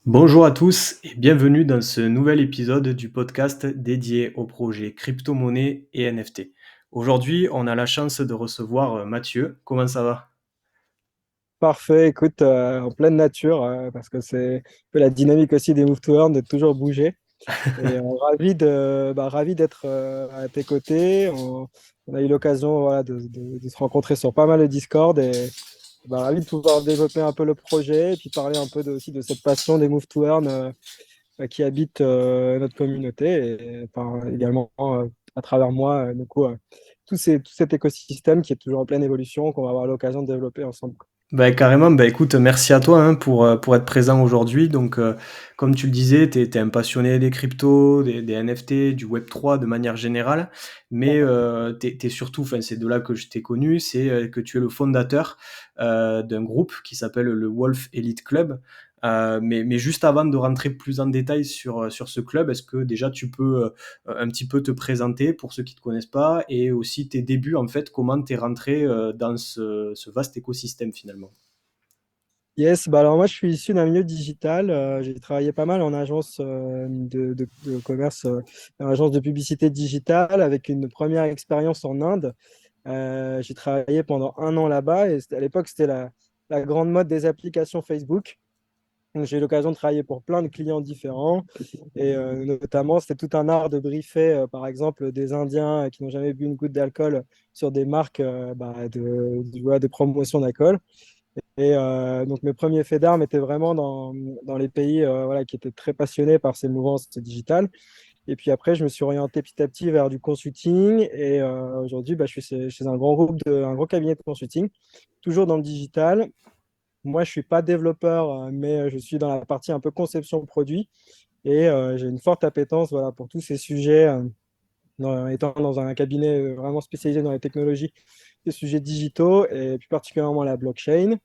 Bonjour à tous et bienvenue dans ce nouvel épisode du podcast dédié au projet crypto-monnaie et NFT. Aujourd'hui, on a la chance de recevoir Mathieu. Comment ça va? Parfait, écoute, en pleine nature, parce que c'est un peu la dynamique aussi des Move to Earn de toujours bouger. Et ravi d'être à tes côtés. On a eu l'occasion voilà, de se rencontrer sur pas mal de Discord et ravi de pouvoir développer un peu le projet et puis parler un peu aussi de cette passion des Move to Earn qui habite notre communauté et également à travers moi, tout cet écosystème qui est toujours en pleine évolution, qu'on va avoir l'occasion de développer ensemble. Ben, carrément, ben, écoute, merci à toi pour être présent aujourd'hui. Donc, comme tu le disais, tu es un passionné des cryptos, des NFT, du Web3 de manière générale, mais t'es surtout, enfin, c'est de là que je t'ai connu, c'est que tu es le fondateur d'un groupe qui s'appelle le Wolf Elite Club. Mais juste avant de rentrer plus en détail sur ce club, est-ce que déjà tu peux un petit peu te présenter pour ceux qui ne te connaissent pas et aussi tes débuts, en fait, comment tu es rentré dans ce vaste écosystème finalement. Yes, bah alors moi je suis issu d'un milieu digital. J'ai travaillé pas mal en agence de commerce, en agence de publicité digitale avec une première expérience en Inde. J'ai travaillé pendant un an là-bas et à l'époque c'était la grande mode des applications Facebook. Donc, j'ai eu l'occasion de travailler pour plein de clients différents et notamment c'était tout un art de briefer par exemple des Indiens qui n'ont jamais bu une goutte d'alcool sur des marques voilà, de promotion d'alcool. Et donc mes premiers faits d'armes étaient vraiment dans les pays voilà, qui étaient très passionnés par ces mouvances digitales. Et puis après, je me suis orienté petit à petit vers du consulting. Et aujourd'hui, je suis chez un gros cabinet de consulting, toujours dans le digital. Moi, je suis pas développeur, mais je suis dans la partie un peu conception de produit. Et j'ai une forte appétence voilà, pour tous ces sujets, étant dans un cabinet vraiment spécialisé dans les technologies, les sujets digitaux et plus particulièrement la blockchain.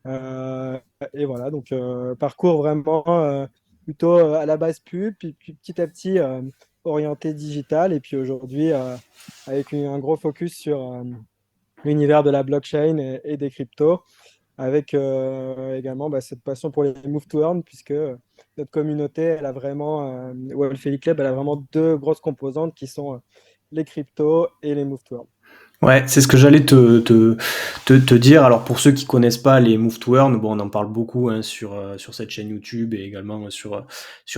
Euh, et voilà, donc parcours vraiment plutôt à la base pub, puis petit à petit orienté digital, et puis aujourd'hui avec un gros focus sur l'univers de la blockchain et des cryptos, avec également cette passion pour les move to earn, puisque notre communauté, elle a vraiment, Wolf Elite Club, elle a vraiment deux grosses composantes qui sont les cryptos et les move to earn. Ouais, c'est ce que j'allais te dire. Alors pour ceux qui connaissent pas les Move to Earn, bon, on en parle beaucoup sur cette chaîne YouTube et également sur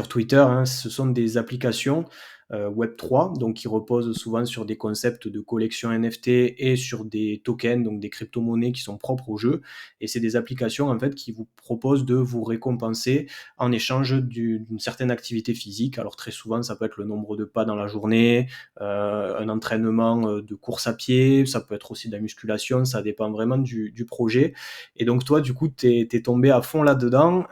Twitter. Ce sont des applications Web3, donc qui reposent souvent sur des concepts de collection NFT et sur des tokens, donc des crypto-monnaies qui sont propres au jeu. Et c'est des applications en fait qui vous proposent de vous récompenser en échange d'une certaine activité physique. Alors très souvent, ça peut être le nombre de pas dans la journée, un entraînement de course à pied, ça peut être aussi de la musculation, ça dépend vraiment du projet. Et donc toi, du coup, t'es tombé à fond là-dedans.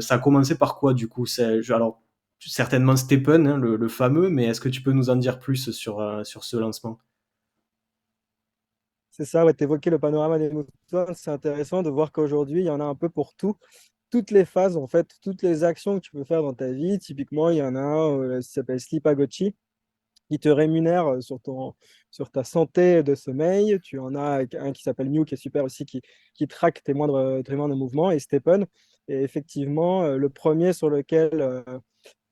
Ça a commencé par quoi, du coup? Alors, certainement Stephen, le fameux, mais est-ce que tu peux nous en dire plus sur ce lancement? C'est ça, ouais, tu évoquais le panorama des mouvements. C'est intéressant de voir qu'aujourd'hui, il y en a un peu pour tout. Toutes les phases, en fait, toutes les actions que tu peux faire dans ta vie. Typiquement, il y en a un qui s'appelle Sleepagochi, qui te rémunère sur ta santé de sommeil. Tu en as un qui s'appelle New, qui est super aussi, qui traque tes moindres mouvements. Et Stephen est effectivement le premier sur lequel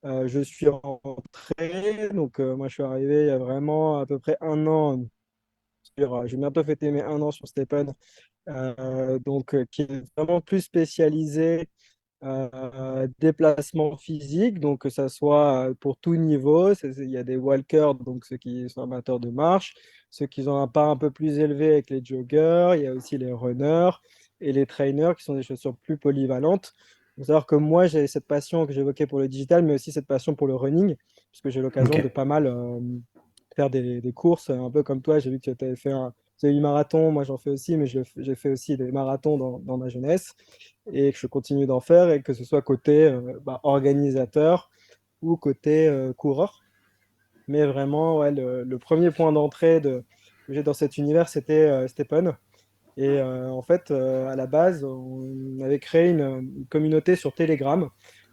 je suis rentré. Donc, moi, je suis arrivé il y a vraiment à peu près un an. J'ai bientôt fêté mes un an sur Stephen, qui est vraiment plus spécialisé déplacement physique, donc que ça soit pour tout niveau. Il y a des walkers, donc ceux qui sont amateurs de marche, ceux qui ont un pas un peu plus élevé avec les joggers, il y a aussi les runners et les trainers qui sont des chaussures plus polyvalentes. Il faut savoir que moi, j'ai cette passion que j'évoquais pour le digital, mais aussi cette passion pour le running, puisque j'ai l'occasion de Ok. pas mal faire des courses, un peu comme toi. J'ai vu que tu avais fait un semi-marathon, moi j'en fais aussi, mais j'ai fait aussi des marathons dans ma jeunesse et que je continue d'en faire, et que ce soit côté organisateur ou côté coureur. Mais vraiment, ouais, le premier point d'entrée que j'ai dans cet univers, c'était Stephen. Et en fait, à la base, on avait créé une communauté sur Telegram.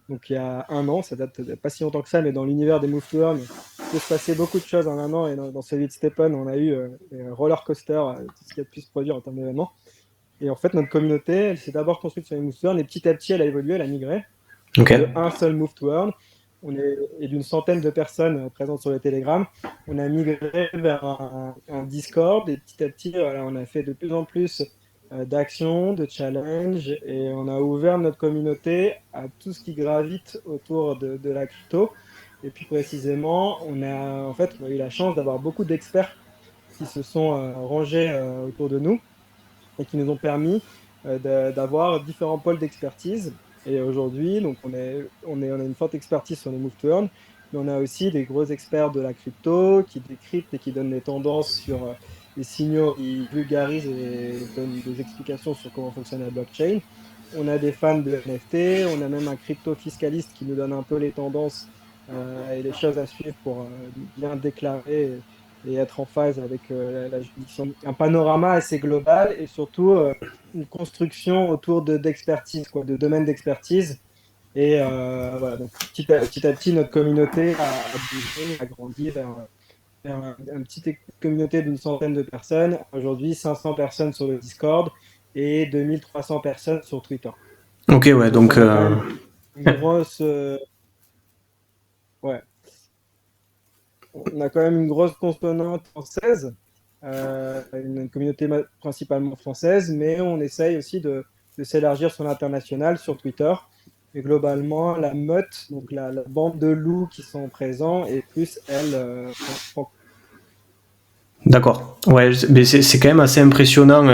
Donc il y a un an, ça date de pas si longtemps que ça, mais dans l'univers des Move to Earn, il peut se passer beaucoup de choses en un an. Et dans celui de Stephen, on a eu des roller coaster, tout ce qui a pu se produire en termes d'événements. Et en fait, notre communauté, elle s'est d'abord construite sur les Move to Earn, et petit à petit, elle a évolué, elle a migré. Ok. de un seul Move to Earn. Et d'une centaine de personnes présentes sur le Telegram. On a migré vers un Discord et petit à petit, voilà, on a fait de plus en plus d'actions, de challenges et on a ouvert notre communauté à tout ce qui gravite autour de la crypto. Et puis précisément, on a eu la chance d'avoir beaucoup d'experts qui se sont rangés autour de nous et qui nous ont permis d'avoir différents pôles d'expertise. Et aujourd'hui, donc on a une forte expertise sur les move to earn, mais on a aussi des gros experts de la crypto qui décryptent et qui donnent des tendances sur les signaux, ils vulgarisent et donnent des explications sur comment fonctionne la blockchain. On a des fans de NFT, on a même un crypto-fiscaliste qui nous donne un peu les tendances et les choses à suivre pour bien déclarer et être en phase avec la juridiction. Un panorama assez global et surtout une construction autour d'expertise, quoi, de domaines d'expertise. Et voilà, donc petit à petit, notre communauté a bougé, a grandi vers une petite communauté d'une centaine de personnes. Aujourd'hui, 500 personnes sur le Discord et 2300 personnes sur Twitter. Ok, ouais, Donc donc on a quand même une grosse, ouais, on a quand même une grosse consonante française, une communauté principalement française, mais on essaye aussi de s'élargir sur l'international, sur Twitter. Et globalement, la meute, donc la bande de loups qui sont présents, est plus, elle, d'accord. Ouais, mais c'est quand même assez impressionnant.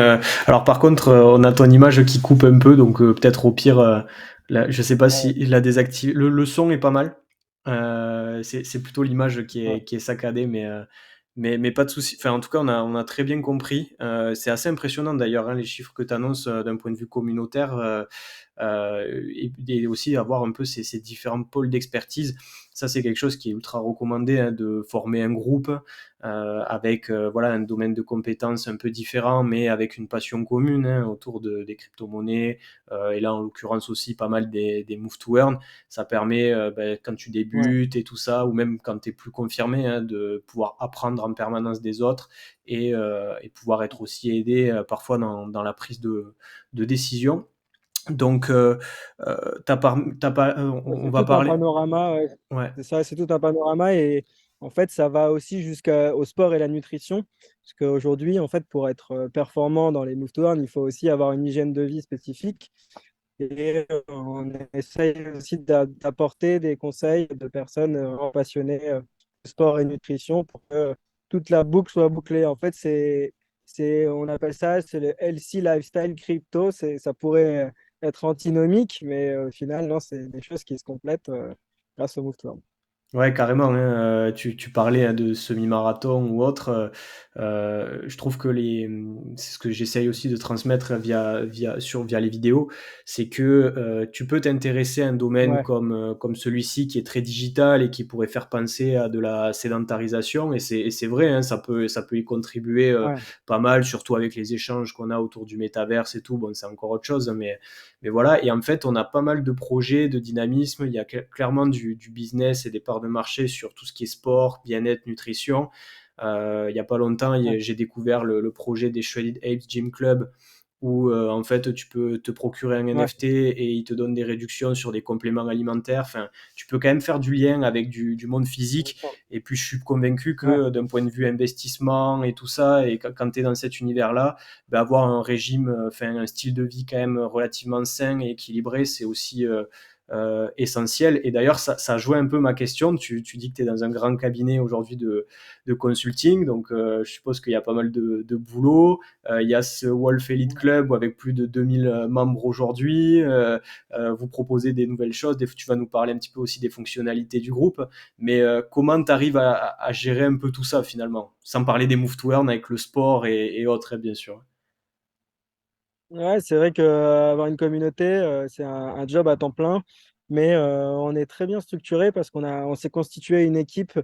Alors par contre, on a ton image qui coupe un peu, donc peut-être au pire, là, je sais pas si ouais, il a désactivé. Le son est pas mal. C'est plutôt l'image ouais, qui est saccadée, mais pas de souci. Enfin, en tout cas, on a très bien compris. C'est assez impressionnant d'ailleurs, hein, les chiffres que tu annonces d'un point de vue communautaire. Et aussi avoir un peu ces différents pôles d'expertise. Ça, c'est quelque chose qui est ultra recommandé, hein, de former un groupe avec voilà, un domaine de compétences un peu différent, mais avec une passion commune, hein, autour des crypto-monnaies, et là, en l'occurrence aussi, pas mal des move to earn. Ça permet, ben, quand tu ouais, débutes et tout ça, ou même quand tu es plus confirmé, hein, de pouvoir apprendre en permanence des autres et pouvoir être aussi aidé parfois dans la prise de décision. Donc, t'as pas, on c'est va tout un parler. panorama, ouais. Ouais, C'est ça, c'est tout un panorama et en fait, ça va aussi jusqu'au sport et la nutrition. Parce qu'aujourd'hui, en fait, pour être performant dans les move to earn, il faut aussi avoir une hygiène de vie spécifique. Et on essaye aussi d'apporter des conseils de personnes passionnées de sport et nutrition pour que toute la boucle soit bouclée. En fait, on appelle ça, c'est le healthy lifestyle crypto. Ça pourrait être antinomique, mais au final, non, c'est des choses qui se complètent grâce au Move to Earn. ouais, carrément, hein, tu parlais, hein, de semi-marathon ou autre, je trouve que c'est ce que j'essaye aussi de transmettre via les vidéos, c'est que, tu peux t'intéresser à un domaine Ouais, comme celui-ci qui est très digital et qui pourrait faire penser à de la sédentarisation, et c'est vrai, hein, ça peut y contribuer, ouais, pas mal, surtout avec les échanges qu'on a autour du métaverse et tout. Bon, c'est encore autre chose, mais voilà. Et en fait, on a pas mal de projets, de dynamisme. Il y a clairement du business et des parts de marché sur tout ce qui est sport, bien-être, nutrition. Il y a pas longtemps, ouais, j'ai découvert le projet des Shredded Apes Gym Club, où en fait tu peux te procurer un ouais. NFT et il te donne des réductions sur des compléments alimentaires. Enfin, tu peux quand même faire du lien avec du monde physique. Et puis je suis convaincu Ouais. que d'un point de vue investissement et tout ça, et quand tu es dans cet univers-là, ben, avoir un régime, enfin un style de vie quand même relativement sain et équilibré, c'est aussi essentiel. Et d'ailleurs, ça joue un peu ma question. Tu dis que tu es dans un grand cabinet aujourd'hui de consulting, donc je suppose qu'il y a pas mal de boulot. Il y a ce Wolf Elite Club avec plus de 2000 membres aujourd'hui. Vous proposez des nouvelles choses. Tu vas nous parler un petit peu aussi des fonctionnalités du groupe. Mais comment tu arrives à gérer un peu tout ça finalement? Sans parler des move to earn avec le sport et autres, hein, bien sûr. Ouais, c'est vrai que avoir une communauté, c'est un job à temps plein, mais on est très bien structuré parce on s'est constitué une équipe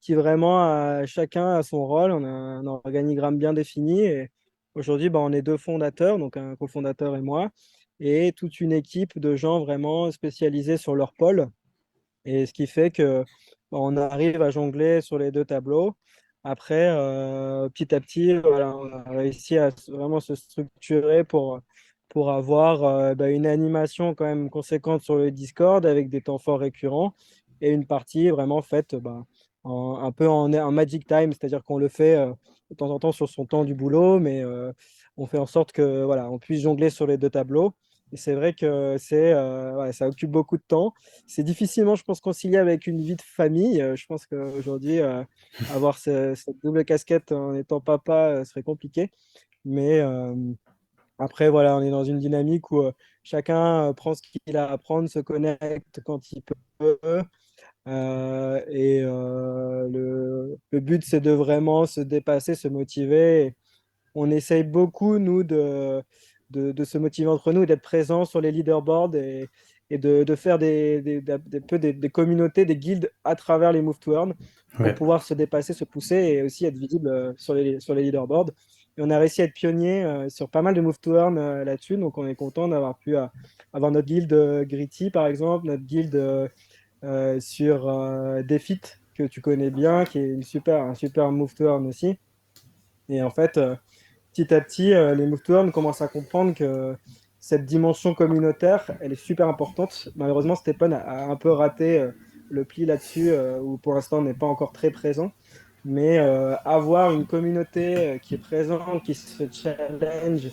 qui vraiment chacun a son rôle. On a un organigramme bien défini et aujourd'hui, bah, on est deux fondateurs, donc un cofondateur et moi, et toute une équipe de gens vraiment spécialisés sur leur pôle. Et ce qui fait que bah, on arrive à jongler sur les deux tableaux. Après, petit à petit, voilà, on a réussi à vraiment se structurer pour avoir une animation quand même conséquente sur le Discord avec des temps forts récurrents et une partie vraiment faite un peu en Magic Time, c'est-à-dire qu'on le fait de temps en temps sur son temps du boulot, mais on fait en sorte que voilà, on puisse jongler sur les deux tableaux. Et c'est vrai que ça occupe beaucoup de temps. C'est difficilement, je pense, concilié avec une vie de famille. Je pense qu'aujourd'hui, avoir cette double casquette en étant papa serait compliqué. Mais après, voilà, on est dans une dynamique où chacun prend ce qu'il a à apprendre, se connecte quand il peut. Le but, c'est de vraiment se dépasser, se motiver. On essaye beaucoup, nous, de se motiver entre nous, d'être présents sur les leaderboards et de faire des communautés, des guildes à travers les Move to Earn pour Ouais. pouvoir se dépasser, se pousser et aussi être visible sur les leaderboards. Et on a réussi à être pionnier sur pas mal de Move to Earn là-dessus, donc on est content d'avoir pu avoir notre guilde Gritty, par exemple, notre guilde sur Defeat, que tu connais bien, qui est un super Move to Earn aussi. Et en fait, petit à petit, les Move to Earn commencent à comprendre que cette dimension communautaire, elle est super importante. Malheureusement, Stephen a un peu raté le pli là-dessus, où pour l'instant, on n'est pas encore très présent. Mais avoir une communauté qui est présente, qui se challenge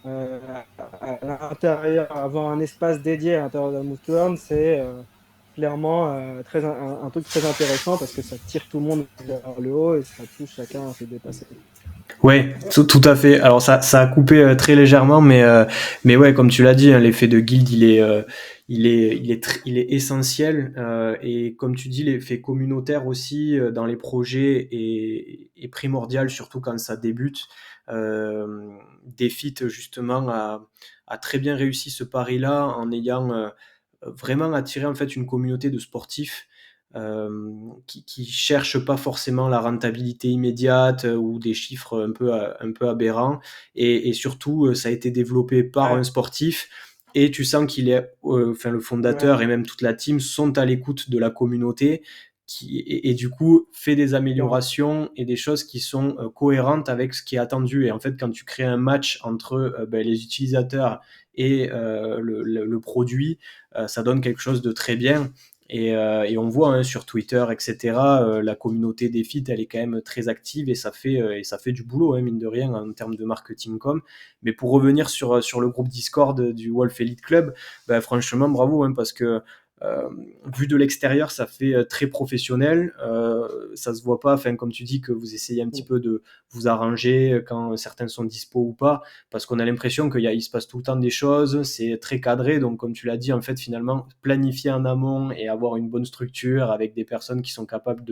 euh, à l'intérieur, avoir un espace dédié à l'intérieur d'un Move to Earn, c'est clairement un truc très intéressant parce que ça tire tout le monde vers le haut et ça pousse chacun à se dépasser. Ouais, tout à fait. Alors ça a coupé très légèrement, mais ouais, comme tu l'as dit, hein, l'effet de guild, il est essentiel. Et comme tu dis, l'effet communautaire aussi dans les projets est primordial, surtout quand ça débute. Euh, Defeat justement a très bien réussi ce pari-là en ayant vraiment attiré en fait une communauté de sportifs qui cherchent pas forcément la rentabilité immédiate ou des chiffres un peu aberrants. Et surtout, ça a été développé par un Ouais, sportif. Et tu sens qu'il est, enfin, le ouais, fondateur et même toute la team sont à l'écoute de la communauté et du coup fait des clairement. améliorations et des choses qui sont cohérentes avec ce qui est attendu. Et en fait, quand tu crées un match entre les utilisateurs et le produit, ça donne quelque chose de très bien. Et on voit hein, sur Twitter, etc., la communauté des feats, elle est quand même très active et ça fait du boulot, hein, mine de rien, en termes de marketing com. Mais pour revenir sur le groupe Discord du Wolf Elite Club, bah, franchement, bravo, hein, parce que euh, vu de l'extérieur, ça fait très professionnel. Ça se voit pas, enfin, comme tu dis, que vous essayez un petit peu de vous arranger quand certains sont dispo ou pas, parce qu'on a l'impression qu'il se passe tout le temps des choses, c'est très cadré. Donc, comme tu l'as dit, en fait, finalement, planifier en amont et avoir une bonne structure avec des personnes qui sont capables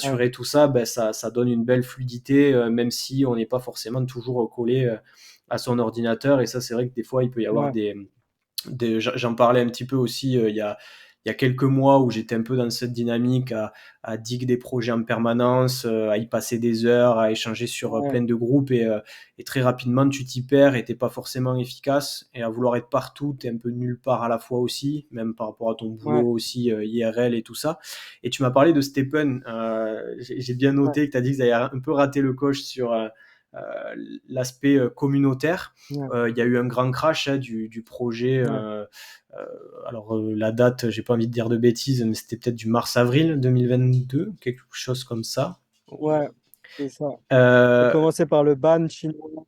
Ouais, d'assurer tout ça, ben, ça donne une belle fluidité, même si on n'est pas forcément toujours collé à son ordinateur. Et ça, c'est vrai que des fois, il peut y avoir ouais, j'en parlais un petit peu aussi il y a quelques mois où j'étais un peu dans cette dynamique à dig des projets en permanence, à y passer des heures, à échanger sur ouais, plein de groupes et très rapidement tu t'y perds et t'es pas forcément efficace et à vouloir être partout, t'es un peu nulle part à la fois aussi, même par rapport à ton ouais, boulot aussi IRL et tout ça. Et tu m'as parlé de Stephen, j'ai bien ouais, noté que tu as dit que vous avez un peu raté le coche sur l'aspect communautaire. ouais, Il y a eu un grand crash hein, du projet. ouais, Euh, alors la date, j'ai pas envie de dire de bêtises, mais c'était peut-être du mars-avril 2022, quelque chose comme ça. ouais, c'est ça. Ça a Euh, commencé par le ban chinois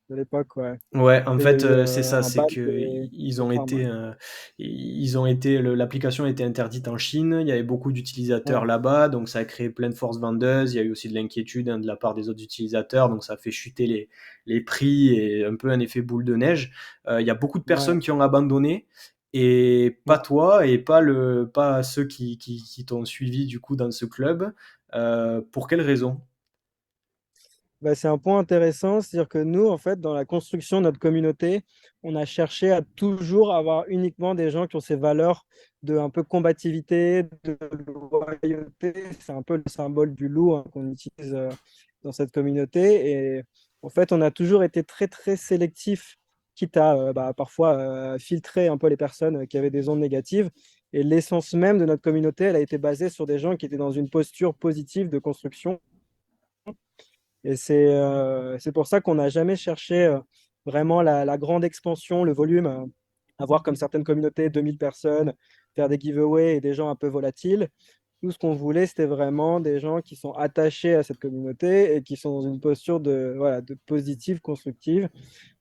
de l'époque, ouais. ouais, en Il y a fait, eu c'est ça, un c'est ban que des femmes. Ouais. l'application a été interdite en Chine. Il y avait beaucoup d'utilisateurs Ouais, là-bas, donc ça a créé plein de forces vendeuses. Il y a eu aussi de l'inquiétude hein, de la part des autres utilisateurs, donc ça a fait chuter les prix et un peu un effet boule de neige. Il y a beaucoup de ouais, personnes qui ont abandonné. Et pas ouais. toi, et pas ceux qui t'ont suivi du coup dans ce club. Pour quelle raison? Bah, c'est un point intéressant, c'est-à-dire que nous, en fait, dans la construction de notre communauté, on a cherché à toujours avoir uniquement des gens qui ont ces valeurs de un peu combativité, de loyauté. C'est un peu le symbole du loup hein, qu'on utilise dans cette communauté. Et en fait, on a toujours été très, très sélectif, quitte à parfois filtrer un peu les personnes qui avaient des ondes négatives. Et l'essence même de notre communauté, elle a été basée sur des gens qui étaient dans une posture positive de construction et c'est pour ça qu'on n'a jamais cherché vraiment la grande expansion, le volume, avoir comme certaines communautés 2000 personnes, faire des giveaways et des gens un peu volatiles. Nous, ce qu'on voulait, c'était vraiment des gens qui sont attachés à cette communauté et qui sont dans une posture de, voilà, de positive, constructive.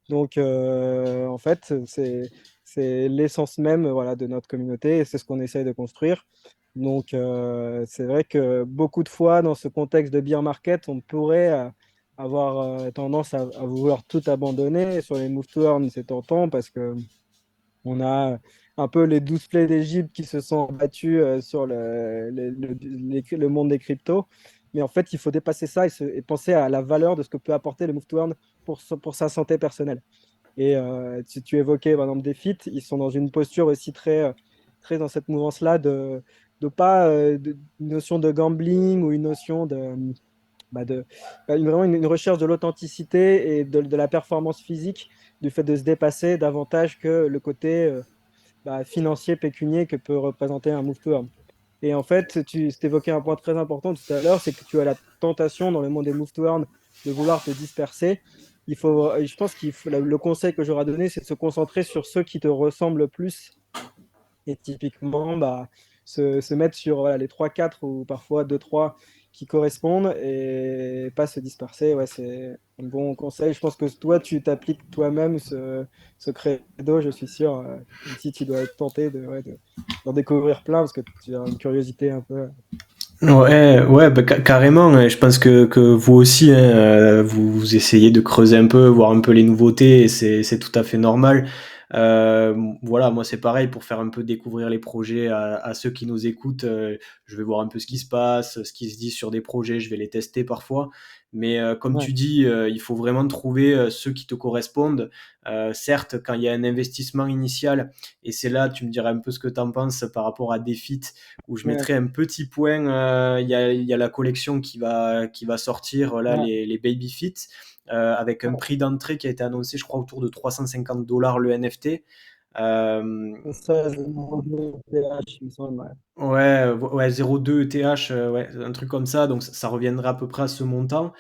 Donc, en fait, c'est l'essence même, voilà, de notre communauté et c'est ce qu'on essaye de construire. Donc, c'est vrai que beaucoup de fois, dans ce contexte de beer market, on pourrait avoir tendance à vouloir tout abandonner. Sur les move to earn, c'est tentant parce que on a un peu les 12 plaies d'Égypte qui se sont battus sur le monde des cryptos. Mais en fait, il faut dépasser ça et penser à la valeur de ce que peut apporter le move to earn pour sa santé personnelle. Et tu évoquais par exemple des feats, ils sont dans une posture aussi très dans cette mouvance-là de pas une notion de gambling ou une notion vraiment une recherche de l'authenticité et de la performance physique, du fait de se dépasser davantage que le côté financier, pécunier que peut représenter un move to earn. Et en fait, tu évoquais un point très important tout à l'heure, c'est que tu as la tentation dans le monde des move to earn de vouloir te disperser. Je pense le conseil que j'aurais donné, c'est de se concentrer sur ceux qui te ressemblent le plus. Et typiquement, se mettre sur voilà, les trois quatre ou parfois deux trois qui correspondent et pas se disperser. Ouais, c'est un bon conseil. Je pense que toi, tu t'appliques toi-même ce credo, je suis sûr. Ici, tu dois être tenté d'en découvrir plein parce que tu as une curiosité un peu. Ouais, ouais, bah, carrément. Je pense que vous aussi, hein, vous essayez de creuser un peu, voir un peu les nouveautés, et c'est tout à fait normal. Voilà, moi c'est pareil pour faire un peu découvrir les projets à ceux qui nous écoutent. Je vais voir un peu ce qui se passe, ce qui se dit sur des projets, je vais les tester parfois. Mais comme Ouais, tu dis, il faut vraiment trouver ceux qui te correspondent. Certes, quand il y a un investissement initial, et c'est là, tu me dirais un peu ce que tu en penses par rapport à Defit, où je ouais, mettrais un petit point. Il y a la collection qui va sortir, là, ouais. les Baby Fit, avec un Ouais. prix d'entrée qui a été annoncé, je crois, autour de 350 $ le NFT. Euh, C'est ça, je me TH, il me semble. Ouais. ouais, ouais, 0,2 ETH, ouais, un truc comme ça, donc ça reviendrait à peu près à ce montant.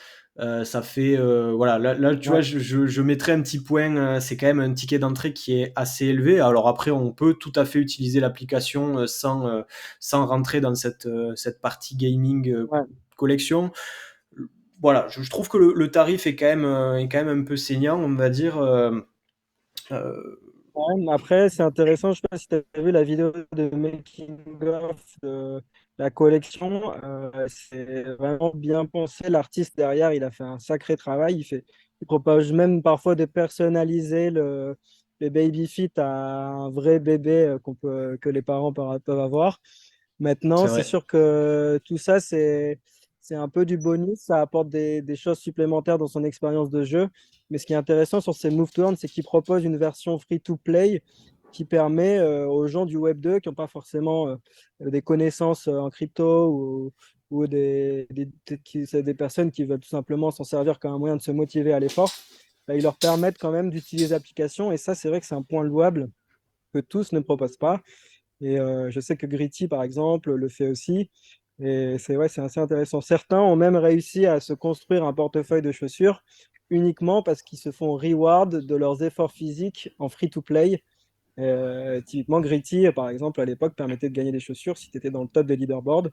Ça fait, voilà, là, tu vois, Ouais, je mettrais un petit point, c'est quand même un ticket d'entrée qui est assez élevé. Alors après, on peut tout à fait utiliser l'application sans rentrer dans cette partie gaming ouais. collection. Voilà, je trouve que le tarif est quand même un peu saignant, on va dire. Euh, Ouais, mais après, c'est intéressant. Je sais pas si tu as vu la vidéo de making of de la collection. C'est vraiment bien pensé. L'artiste derrière, il a fait un sacré travail. Il propose même parfois de personnaliser le baby fit à un vrai bébé que les parents peuvent avoir. Maintenant, c'est c'est vrai. sûr que tout ça, c'est un peu du bonus. Ça apporte des choses supplémentaires dans son expérience de jeu. Mais ce qui est intéressant sur ces Move to Earn, c'est qu'ils proposent une version free-to-play qui permet aux gens du Web 2 qui n'ont pas forcément des connaissances en crypto ou c'est des personnes qui veulent tout simplement s'en servir comme un moyen de se motiver à l'effort, ils leur permettent quand même d'utiliser l'application. Et ça, c'est vrai que c'est un point louable que tous ne proposent pas. Et je sais que Gritty, par exemple, le fait aussi. Et c'est ouais, c'est assez intéressant. Certains ont même réussi à se construire un portefeuille de chaussures uniquement parce qu'ils se font reward de leurs efforts physiques en free-to-play. Typiquement, Gritty, par exemple, à l'époque, permettait de gagner des chaussures si tu étais dans le top des leaderboards.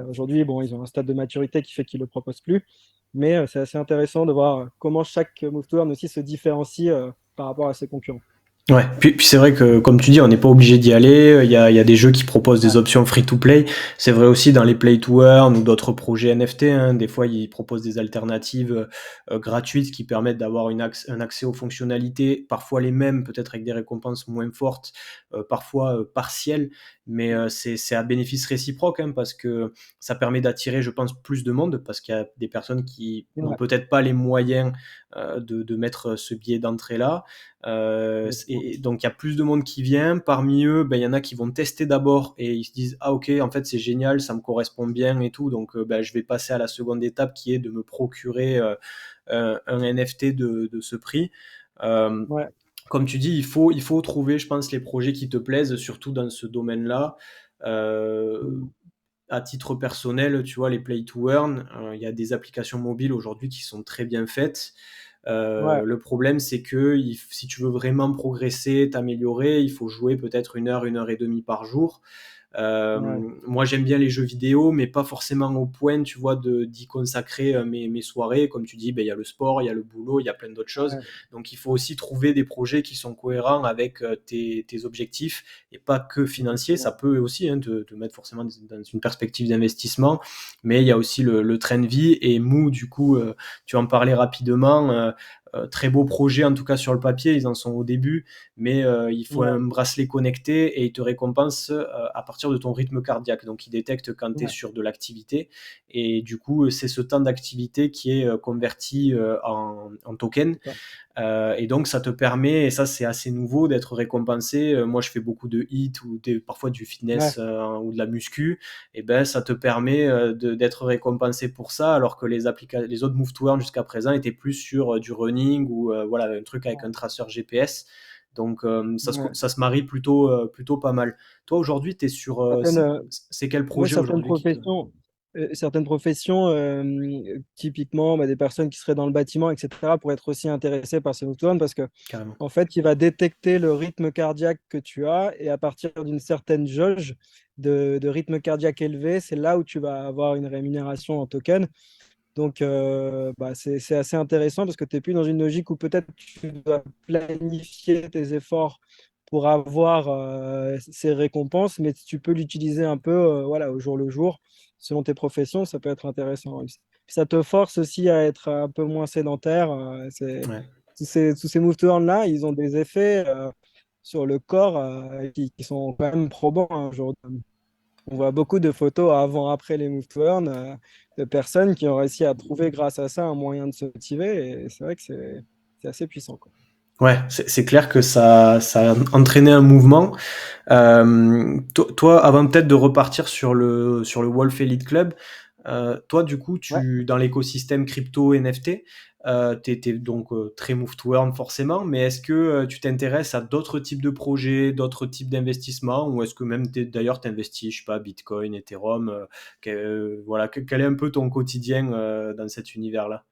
Aujourd'hui, bon, ils ont un stade de maturité qui fait qu'ils ne le proposent plus. Mais c'est assez intéressant de voir comment chaque move to earn aussi se différencie par rapport à ses concurrents. Ouais, puis c'est vrai que comme tu dis, on n'est pas obligé d'y aller. Il y a des jeux qui proposent des Ouais, options free-to-play. C'est vrai aussi dans les play-to-earn ou d'autres projets NFT, hein. Des fois, ils proposent des alternatives gratuites qui permettent d'avoir un accès aux fonctionnalités, parfois les mêmes, peut-être avec des récompenses moins fortes, parfois partielles. Mais c'est à bénéfice réciproque, hein, parce que ça permet d'attirer, je pense, plus de monde, parce qu'il y a des personnes qui n'ont ouais, peut-être pas les moyens de mettre ce billet d'entrée-là. exactement. Et donc il y a plus de monde qui vient. Parmi eux, ben, il y en a qui vont tester d'abord et ils se disent ah ok en fait c'est génial, ça me correspond bien et tout. Donc ben, je vais passer à la seconde étape qui est de me procurer un NFT de ce prix. Euh, Ouais. Comme tu dis, il faut trouver, je pense, les projets qui te plaisent, surtout dans ce domaine-là. Euh, Mm. à titre personnel, tu vois, les Play to Earn, il y a des applications mobiles aujourd'hui qui sont très bien faites. Ouais, Le problème, c'est que si tu veux vraiment progresser, t'améliorer, il faut jouer peut-être une heure et demie par jour. ouais, Moi, j'aime bien les jeux vidéo, mais pas forcément au point, tu vois, d'y consacrer mes soirées. Comme tu dis, ben, il y a le sport, il y a le boulot, il y a plein d'autres choses. ouais, Donc, il faut aussi trouver des projets qui sont cohérents avec tes objectifs et pas que financiers. Ça exactement. peut aussi hein, te mettre forcément dans une perspective d'investissement, mais il y a aussi le train de vie. Et Mou, du coup, tu en parlais rapidement. Très beau projet, en tout cas sur le papier, ils en sont au début, mais il faut un Ouais, bracelet connecté et il te récompense à partir de ton rythme cardiaque. Donc il détecte quand tu es ouais, sur de l'activité et du coup c'est ce temps d'activité qui est converti en token. c'est ça. Et donc, ça te permet, et ça, c'est assez nouveau, d'être récompensé. Moi, je fais beaucoup de hits ou parfois du fitness Ouais, ou de la muscu. Et ben, ça te permet d'être récompensé pour ça, alors que les autres Move to Earn jusqu'à présent étaient plus sur du running ou voilà, un truc avec un traceur GPS. Donc, ouais. ça se marie plutôt pas mal. Toi, aujourd'hui, t'es sur. Certaines, C'est quel Moi, projet aujourd'hui qui te. certaines professions, typiquement bah, des personnes qui seraient dans le bâtiment, etc., pourraient être aussi intéressées par ces nocturnes parce que, Carrément. en fait, il va détecter le rythme cardiaque que tu as et à partir d'une certaine jauge de rythme cardiaque élevé, c'est là où tu vas avoir une rémunération en token. Donc, bah, c'est assez intéressant parce que tu n'es plus dans une logique où peut-être tu dois planifier tes efforts pour avoir ces récompenses, mais tu peux l'utiliser un peu voilà, au jour le jour, selon tes professions, ça peut être intéressant. Puis ça te force aussi à être un peu moins sédentaire. Ouais. Tous ces move là ils ont des effets sur le corps qui sont quand même probants hein, aujourd'hui. On voit beaucoup de photos avant-après les move to earn de personnes qui ont réussi à trouver grâce à ça un moyen de se motiver. Et c'est vrai que c'est assez puissant, quoi. Ouais, c'est clair que ça a entraîné un mouvement. Toi, avant peut-être de repartir sur le Wolf Elite Club, toi, du coup, Ouais. dans l'écosystème crypto NFT, t'es donc très move to earn forcément, mais est-ce que tu t'intéresses à d'autres types de projets, d'autres types d'investissements, ou est-ce que même d'ailleurs t'investis, je sais pas, Bitcoin, Ethereum, voilà, quel est un peu ton quotidien dans cet univers-là?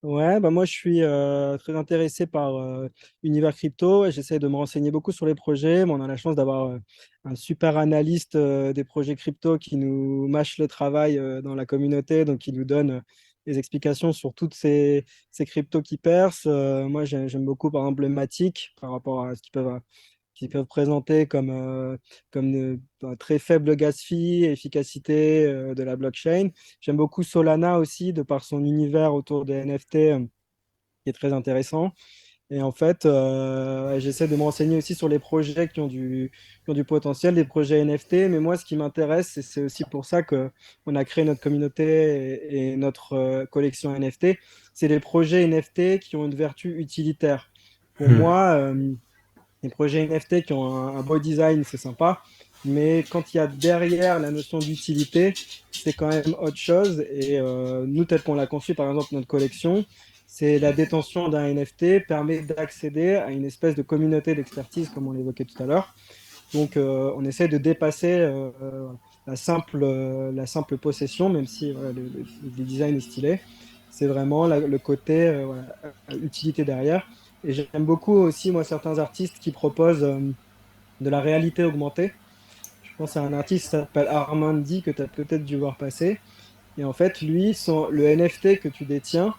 Ouais, bah moi je suis très intéressé par l'univers crypto et j'essaie de me renseigner beaucoup sur les projets. Mais on a la chance d'avoir un super analyste des projets crypto qui nous mâche le travail dans la communauté, donc qui nous donne des explications sur toutes ces cryptos qui percent. Moi j'aime beaucoup par exemple le Matic par rapport à ce qu'ils peuvent présenter comme un très faible gas fee, efficacité de la blockchain. J'aime beaucoup Solana aussi, de par son univers autour des NFT qui est très intéressant. Et en fait, j'essaie de me renseigner aussi sur les projets qui ont du potentiel, des projets NFT. Mais moi, ce qui m'intéresse, et c'est aussi pour ça qu'on a créé notre communauté et notre collection NFT, c'est les projets NFT qui ont une vertu utilitaire. Pour Hmm. moi, les projets NFT qui ont un beau design, c'est sympa, mais quand il y a derrière la notion d'utilité, c'est quand même autre chose. Et nous, tel qu'on l'a conçu, par exemple, notre collection, c'est la détention d'un NFT permet d'accéder à une espèce de communauté d'expertise, comme on l'évoquait tout à l'heure. Donc, on essaie de dépasser la simple possession, même si voilà, le design est stylé. C'est vraiment le côté voilà, utilité derrière. Et j'aime beaucoup aussi, moi, certains artistes qui proposent de la réalité augmentée. Je pense à un artiste qui s'appelle Armandi, que tu as peut-être dû voir passer. Et en fait, lui, le NFT que tu détiens,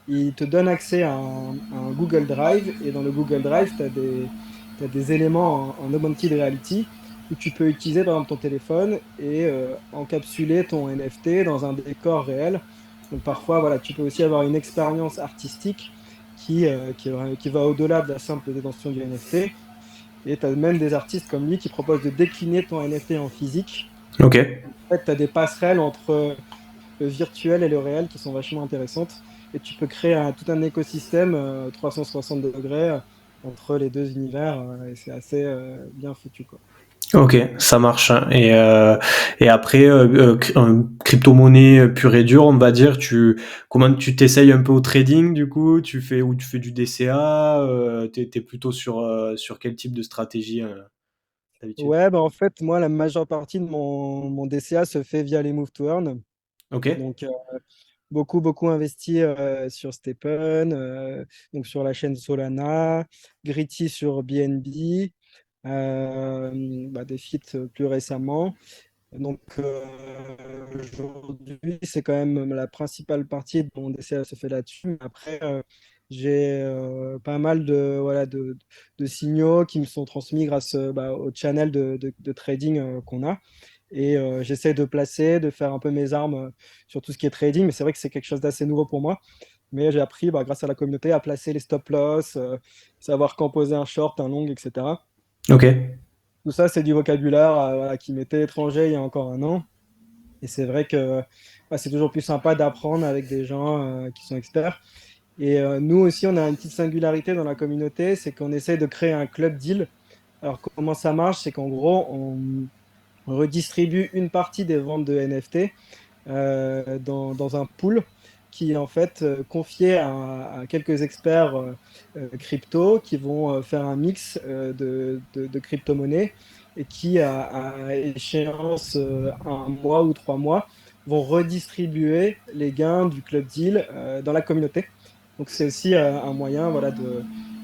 il te donne accès à un Google Drive. Et dans le Google Drive, t'as des éléments en augmented reality où tu peux utiliser par exemple ton téléphone et encapsuler ton NFT dans un décor réel. Donc parfois, voilà, tu peux aussi avoir une expérience artistique qui va au-delà de la simple détention du NFT. Et tu as même des artistes comme lui qui proposent de décliner ton NFT en physique. Ok. En fait, tu as des passerelles entre le virtuel et le réel qui sont vachement intéressantes. Et tu peux créer tout un écosystème 360 degrés entre les deux univers. Et c'est assez bien foutu, quoi. Ok, ça marche, hein. Et après, crypto-monnaie pure et dure, on va dire, comment tu t'essayes un peu au trading du coup, tu fais du DCA, t'es plutôt sur quel type de stratégie d'habitude? Ouais, bah en fait, moi, la majeure partie de mon DCA se fait via les Move to Earn. Ok. Donc, beaucoup investi sur Stephen, donc sur la chaîne Solana, Gritty sur BNB, des feats plus récemment. Donc aujourd'hui, c'est quand même la principale partie de mon DCA se fait là-dessus. Après, j'ai pas mal de signaux qui me sont transmis grâce au channel de trading qu'on a. Et j'essaie de placer, de faire un peu mes armes sur tout ce qui est trading. Mais c'est vrai que c'est quelque chose d'assez nouveau pour moi. Mais j'ai appris, grâce à la communauté, à placer les stop loss, savoir quand poser un short, un long, etc. Ok. Tout ça, c'est du vocabulaire qui m'était étranger il y a encore un an. Et c'est vrai que c'est toujours plus sympa d'apprendre avec des gens qui sont experts. Et nous aussi, on a une petite singularité dans la communauté, c'est qu'on essaie de créer un club deal. Alors, comment ça marche? C'est qu'en gros, on redistribue une partie des ventes de NFT dans un pool qui est en fait confié à quelques experts crypto qui vont faire un mix de crypto-monnaies et qui, à échéance un mois ou 3 mois, vont redistribuer les gains du club deal dans la communauté. Donc c'est aussi un moyen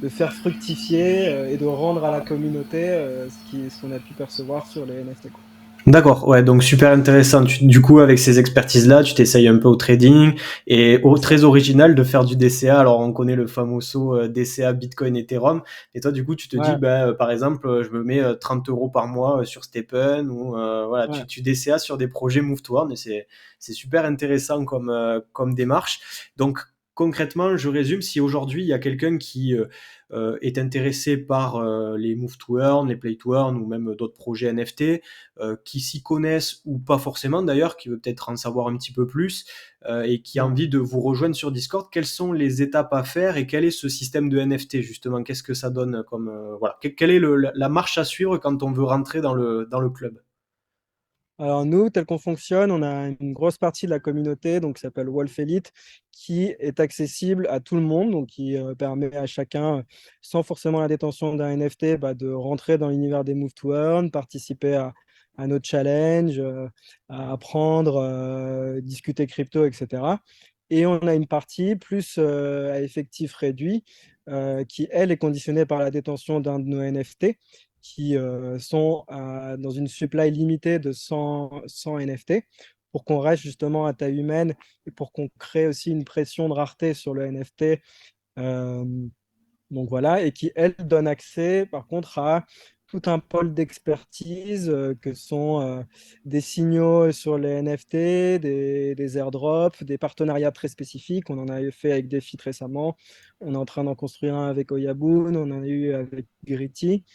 de faire fructifier et de rendre à la communauté ce qu'on a pu percevoir sur les NFT, quoi. D'accord, ouais, donc super intéressant. Du coup, avec ces expertises-là, tu t'essayes un peu au trading et C'est ça. très original de faire du DCA. Alors, on connaît le famoso DCA Bitcoin Ethereum. Et toi, du coup, tu te dis, Ouais, bah, par exemple, je me mets 30 euros par mois sur Stephen ou voilà, ouais. tu DCA sur des projets Move to Earn et c'est super intéressant comme démarche. Donc, concrètement, je résume, si aujourd'hui il y a quelqu'un qui est intéressé par les Move to Earn, les Play to Earn ou même d'autres projets NFT, qui s'y connaissent ou pas forcément d'ailleurs, qui veut peut-être en savoir un petit peu plus et qui a Ouais. envie de vous rejoindre sur Discord, quelles sont les étapes à faire et quel est ce système de NFT justement? Qu'est-ce que ça donne comme voilà, quelle est la marche à suivre quand on veut rentrer dans le club? Alors nous, tel qu'on fonctionne, on a une grosse partie de la communauté donc, qui s'appelle Wolf Elite, qui est accessible à tout le monde, donc qui permet à chacun, sans forcément la détention d'un NFT, de rentrer dans l'univers des Move to Earn, participer à nos challenges, à apprendre, discuter crypto, etc. Et on a une partie plus à effectif réduit, qui, elle, est conditionnée par la détention d'un de nos NFT qui sont dans une supply limitée de 100 NFT pour qu'on reste justement à taille humaine et pour qu'on crée aussi une pression de rareté sur le NFT. Euh, donc voilà, et qui, elle, donne accès par contre à tout un pôle d'expertise que sont des signaux sur les NFT, des airdrops, des partenariats très spécifiques. On en a fait avec Defit récemment, on est en train d'en construire un avec Oyabun, on en a eu avec Gritty.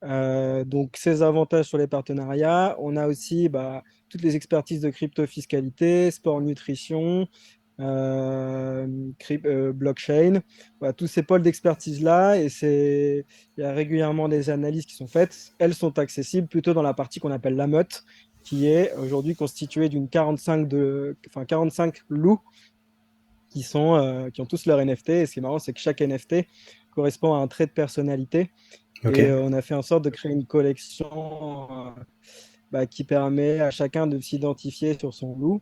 Donc, ces avantages sur les partenariats. On a aussi toutes les expertises de crypto-fiscalité, sport nutrition, blockchain. Voilà, tous ces pôles d'expertise-là, il y a régulièrement des analyses qui sont faites. Elles sont accessibles plutôt dans la partie qu'on appelle la meute, qui est aujourd'hui constituée d'une 45 loups qui ont tous leur NFT. Et ce qui est marrant, c'est que chaque NFT correspond à un trait de personnalité. Ok. Et on a fait en sorte de créer une collection qui permet à chacun de s'identifier sur son loup.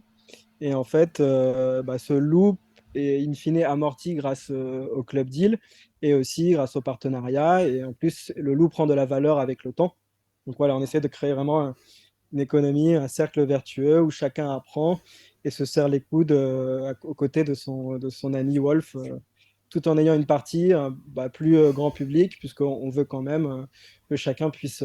Et en fait, ce loup est in fine amorti grâce au club deal et aussi grâce au partenariat. Et en plus, le loup prend de la valeur avec le temps. Donc voilà, on essaie de créer vraiment une économie, un cercle vertueux où chacun apprend et se serre les coudes aux côtés de son ami Wolf, tout en ayant une partie plus grand public, puisqu'on veut quand même que chacun puisse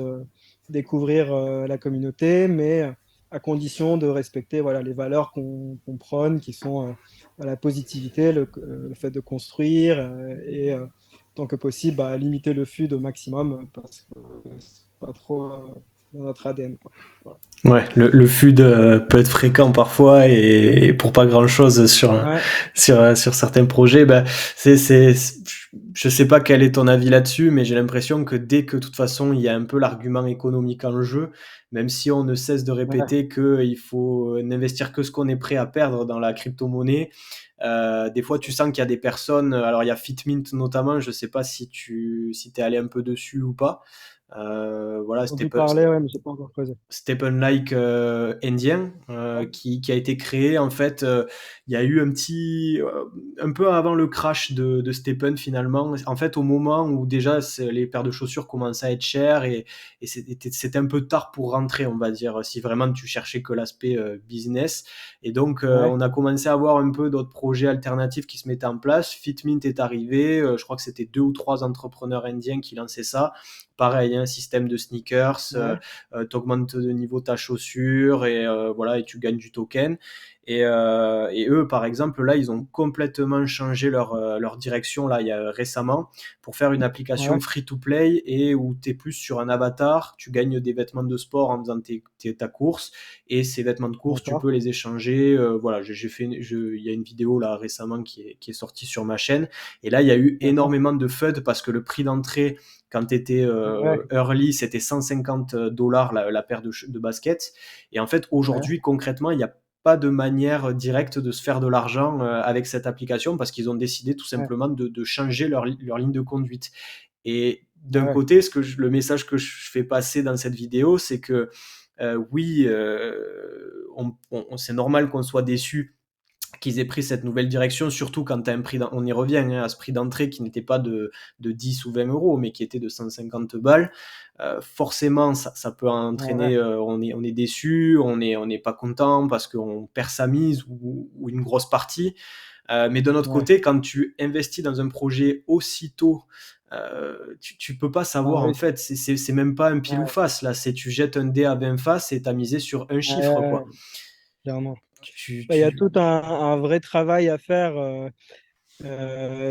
découvrir la communauté, mais à condition de respecter voilà, les valeurs qu'on prône, qui sont la positivité, le fait de construire et tant que possible, limiter le FUD au maximum, parce que c'est pas trop dans notre ADN, quoi. Voilà. Ouais, le FUD peut être fréquent parfois et pour pas grand chose Ouais, sur certains projets. Ben, je sais pas quel est ton avis là-dessus, mais j'ai l'impression que dès que de toute façon il y a un peu l'argument économique en jeu, même si on ne cesse de ouais, répéter qu'il faut n'investir que ce qu'on est prêt à perdre dans la crypto-monnaie, des fois tu sens qu'il y a des personnes, alors il y a Fitmint notamment, je sais pas si tu si t'es allé un peu dessus ou pas, Voilà, J'ai entendu parler, ouais, mais j'ai pas encore creusé. Stephen Like indien qui a été créé en fait. Il y a eu un peu avant le crash de Stephen finalement. En fait, au moment où déjà les paires de chaussures commençaient à être chères et c'était un peu tard pour rentrer, on va dire, si vraiment tu cherchais que l'aspect business. Et donc, Ouais, on a commencé à voir un peu d'autres projets alternatifs qui se mettaient en place. Fitmint est arrivé. Je crois que c'était 2 ou 3 entrepreneurs indiens qui lançaient ça. Pareil, un système de sneakers. ouais, T'augmentes de niveau ta chaussure et voilà et tu gagnes du token. Et eux, par exemple, là, ils ont complètement changé leur direction là, il y a récemment pour faire une application ouais, free-to-play et où tu es plus sur un avatar, tu gagnes des vêtements de sport en faisant ta course et ces vêtements de course, tu d'accord. peux les échanger. Voilà, il y a une vidéo là récemment qui est sortie sur ma chaîne et là, il y a eu D'accord. énormément de FUD parce que le prix d'entrée quand tu étais Ouais, early, c'était 150 dollars la paire de baskets. Et en fait, ouais, aujourd'hui, concrètement, il n'y a pas de manière directe de se faire de l'argent avec cette application parce qu'ils ont décidé tout ouais, simplement de changer leur ligne de conduite. Et d'un ouais, côté, le message que je fais passer dans cette vidéo, c'est que oui, c'est normal qu'on soit déçu qu'ils aient pris cette nouvelle direction, surtout quand tu as un prix, on y revient, hein, à ce prix d'entrée qui n'était pas de 10 ou 20 euros, mais qui était de 150 balles. Forcément, ça peut ouais, entraîner, on est déçu, on n'est pas content parce qu'on perd sa mise ou une grosse partie. Mais de notre ouais. côté, quand tu investis dans un projet aussitôt, tu peux pas C'est un savoir en risque. fait, c'est même pas un pile ou Ouais, face là, c'est tu jettes un dé à 20 faces et t'as misé sur un ouais, chiffre ouais, quoi. clairement. Tu, Bah, il y a tu, tout un vrai travail à faire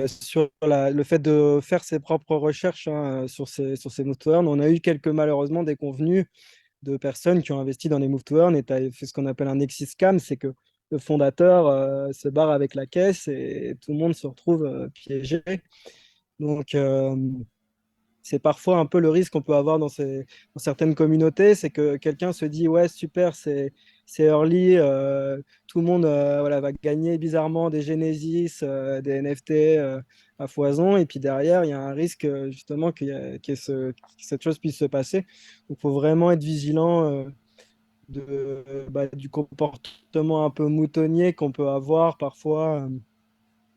sur le fait de faire ses propres recherches hein, sur ces move-to-earn. On a eu malheureusement, des convenus de personnes qui ont investi dans les move-to-earn et tu as fait ce qu'on appelle un exit scam, c'est que le fondateur se barre avec la caisse et tout le monde se retrouve piégé. Donc, c'est parfois un peu le risque qu'on peut avoir dans certaines communautés, c'est que quelqu'un se dit, ouais, super, c'est early, tout le monde voilà, va gagner bizarrement des Genesis, des NFT à foison, et puis derrière, il y a un risque justement que cette chose puisse se passer. Donc, il faut vraiment être vigilant du comportement un peu moutonnier qu'on peut avoir parfois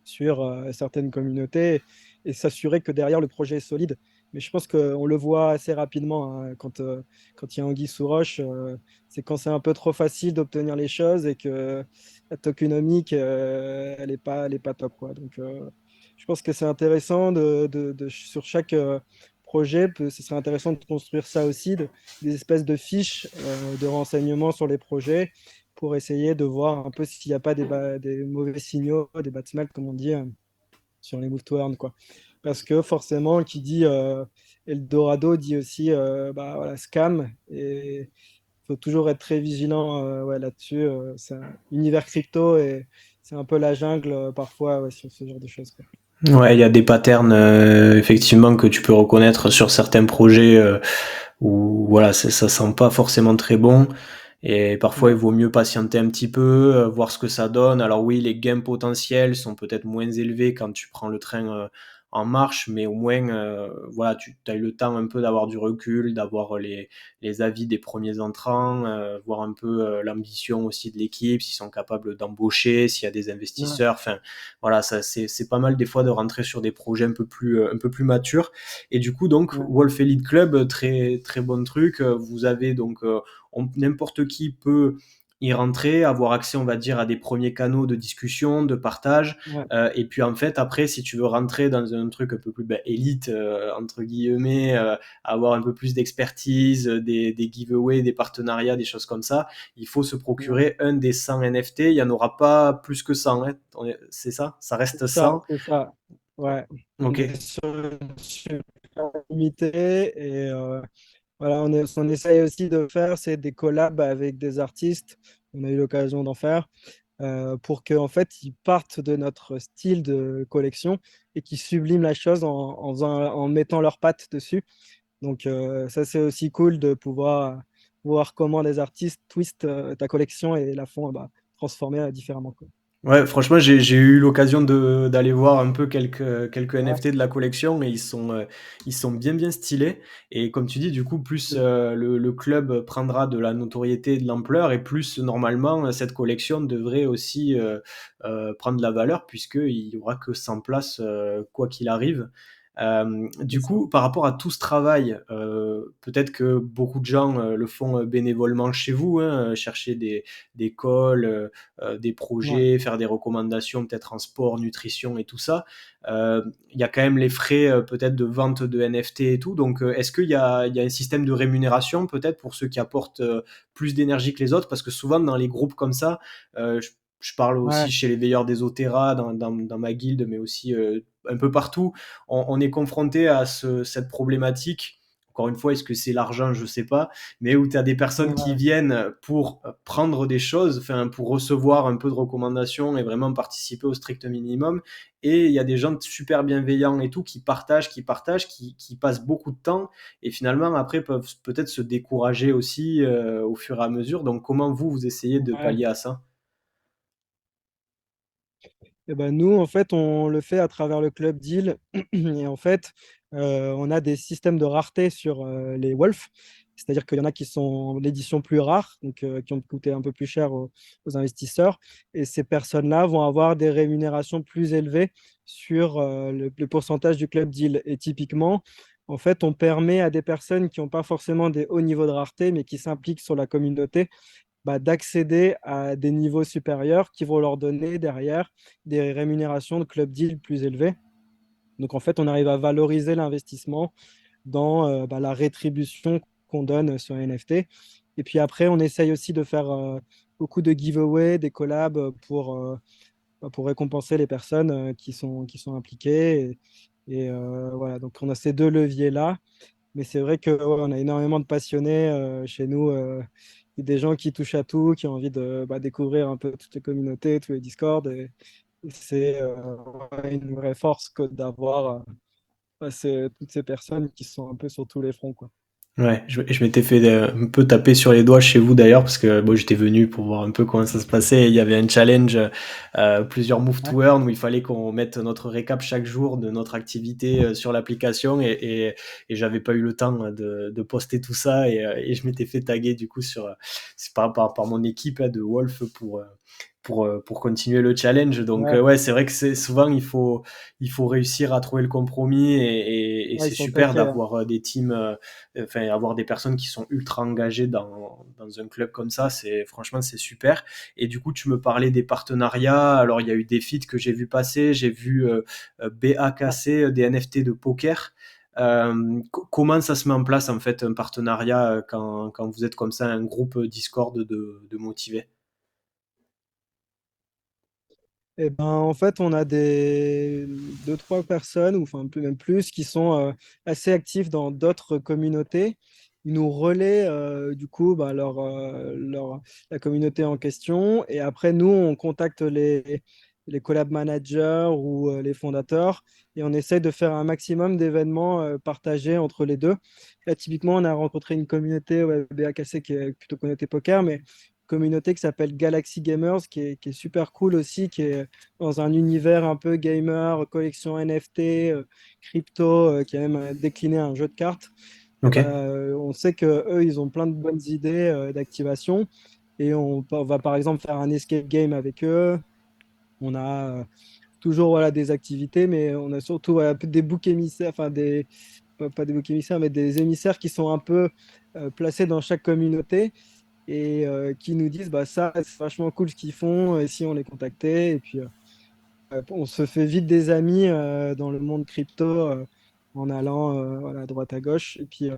sur certaines communautés et s'assurer que derrière le projet est solide. Mais je pense qu'on le voit assez rapidement hein, quand il y a anguille sous roche. C'est quand c'est un peu trop facile d'obtenir les choses et que la tokenomique, elle est pas top, quoi. Donc, je pense que c'est intéressant sur chaque projet, ce serait intéressant de construire ça aussi, des espèces de fiches de renseignements sur les projets pour essayer de voir un peu s'il n'y a pas des mauvais signaux, des bad smells, comme on dit, sur les move to earn, quoi. Parce que forcément, qui dit Eldorado dit aussi bah, voilà, scam. Et il faut toujours être très vigilant ouais, là-dessus. C'est un univers crypto et c'est un peu la jungle parfois ouais, sur ce genre de choses, quoi. Ouais, il y a des patterns effectivement que tu peux reconnaître sur certains projets où voilà, ça sent pas forcément très bon. Et parfois, il Ouais, vaut mieux patienter un petit peu, voir ce que ça donne. Alors oui, les gains potentiels sont peut-être moins élevés quand tu prends le train en marche, mais au moins, voilà, tu as eu le temps un peu d'avoir du recul, d'avoir les avis des premiers entrants, voir un peu l'ambition aussi de l'équipe, s'ils sont capables d'embaucher, s'il y a des ouais, investisseurs. Enfin, voilà, ça c'est pas mal des fois de rentrer sur des projets un peu plus matures. Et du coup, donc, ouais, Wolf Elite Club, très, très bon truc. Vous avez donc, n'importe qui peut y rentrer, avoir accès, on va dire, à des premiers canaux de discussion, de partage. ouais, Et puis, en fait, après, si tu veux rentrer dans un truc un peu plus élite, entre guillemets, avoir un peu plus d'expertise, des giveaways, des partenariats, des choses comme ça, il faut se ouais. procurer un des 100 NFT. Il n'y en aura pas plus que 100. Hein. C'est ça? Ça reste C'est ça, 100. c'est ça. Ouais, on Ok. est sur une super limité et voilà, on essaye aussi de faire, c'est des collabs avec des artistes. On a eu l'occasion d'en faire pour qu'en fait, ils partent de notre style de collection et qu'ils subliment la chose en mettant leurs pattes dessus. Donc, ça, c'est aussi cool de pouvoir voir comment des artistes twistent ta collection et la font bah, transformer différemment, quoi. Ouais, franchement, j'ai eu l'occasion d'aller voir un peu quelques Ouais, NFT de la collection et ils sont bien stylés. Et comme tu dis, du coup, plus le club prendra de la notoriété et de l'ampleur, et plus normalement cette collection devrait aussi prendre de la valeur, puisqu'il y aura que 100 places quoi qu'il arrive. c'est Du ça. coup, par rapport à tout ce travail, peut-être que beaucoup de gens le font bénévolement chez vous, hein, chercher des calls, des Ouais. projets, faire des recommandations peut-être en sport, nutrition et tout ça. Il y a quand même les frais peut-être de vente de NFT et tout. Donc est-ce qu'il y a un système de rémunération peut-être pour ceux qui apportent plus d'énergie que les autres? Parce que souvent dans les groupes comme ça, je parle aussi Ouais. chez les veilleurs des Otera, dans ma guilde, mais aussi un peu partout, on est confronté à cette problématique. Encore une fois, est-ce que c'est l'argent? Je sais pas, mais où tu as des personnes qui Ouais. viennent pour prendre des choses, enfin, pour recevoir un peu de recommandations et vraiment participer au strict minimum. Et il y a des gens super bienveillants et tout qui passent beaucoup de temps et finalement après peuvent peut-être se décourager aussi au fur et à mesure. Donc comment vous essayez de Ouais. pallier à ça? Et ben nous, en fait, on le fait à travers le club deal. Et en fait, on a des systèmes de rareté sur les Wolf. C'est-à-dire qu'il y en a qui sont l'édition plus rare, donc qui ont coûté un peu plus cher aux investisseurs. Et ces personnes-là vont avoir des rémunérations plus élevées sur le pourcentage du club deal. Et typiquement, en fait, on permet à des personnes qui n'ont pas forcément des hauts niveaux de rareté, mais qui s'impliquent sur la communauté, d'accéder à des niveaux supérieurs qui vont leur donner derrière des rémunérations de club deal plus élevées. Donc en fait, on arrive à valoriser l'investissement dans la rétribution qu'on donne sur un NFT. Et puis après, on essaye aussi de faire beaucoup de giveaways, des collabs pour récompenser les personnes qui sont impliquées. Voilà, donc on a ces deux leviers-là. Mais c'est vrai que ouais, on a énormément de passionnés chez nous, et des gens qui touchent à tout, qui ont envie de découvrir un peu toutes les communautés, tous les Discords. Et c'est ouais, une vraie force que d'avoir toutes ces personnes qui sont un peu sur tous les fronts, quoi. Ouais, je m'étais fait un peu taper sur les doigts chez vous d'ailleurs, parce que bon, j'étais venu pour voir un peu comment ça se passait. Et il y avait un challenge, plusieurs move Ouais, to earn, où il fallait qu'on mette notre récap chaque jour de notre activité sur l'application, et j'avais pas eu le temps de poster tout ça, et je m'étais fait taguer du coup c'est par mon équipe de Wolf pour continuer le challenge. Donc ouais, ouais, c'est vrai que c'est souvent il faut réussir à trouver le compromis, et ouais, ils c'est sont super taqués, hein. d'avoir des teams, enfin avoir des personnes qui sont ultra engagées dans un club comme ça, c'est franchement c'est super. Et du coup, tu me parlais des partenariats. Alors il y a eu des feats que j'ai vu passer, j'ai vu Ouais. BAKC, des NFT de poker. Comment ça se met en place en fait un partenariat quand vous êtes comme ça un groupe Discord de motivés? Et ben, en fait, on a deux, trois personnes, ou enfin même plus, qui sont assez actifs dans d'autres communautés. Ils nous relaient du coup la communauté en question. Et après, nous, on contacte les collab managers ou les fondateurs, et on essaye de faire un maximum d'événements partagés entre les deux. Là, typiquement, on a rencontré une communauté, ouais, BAKC, qui est plutôt communauté poker, mais communauté qui s'appelle Galaxy Gamers, qui est super cool aussi, qui est dans un univers un peu gamer, collection NFT, crypto, qui a même décliné un jeu de cartes. Et Ok. ben, on sait que eux, ils ont plein de bonnes idées d'activation. Et on va par exemple faire un escape game avec eux. On a toujours voilà, des activités, mais on a surtout voilà, des boucs émissaires, enfin pas des boucs émissaires, mais des émissaires qui sont un peu placés dans chaque communauté, et qui nous disent bah ça c'est vachement cool ce qu'ils font, et si on les contactait. Et puis on se fait vite des amis dans le monde crypto, en allant voilà, à droite à gauche. Et puis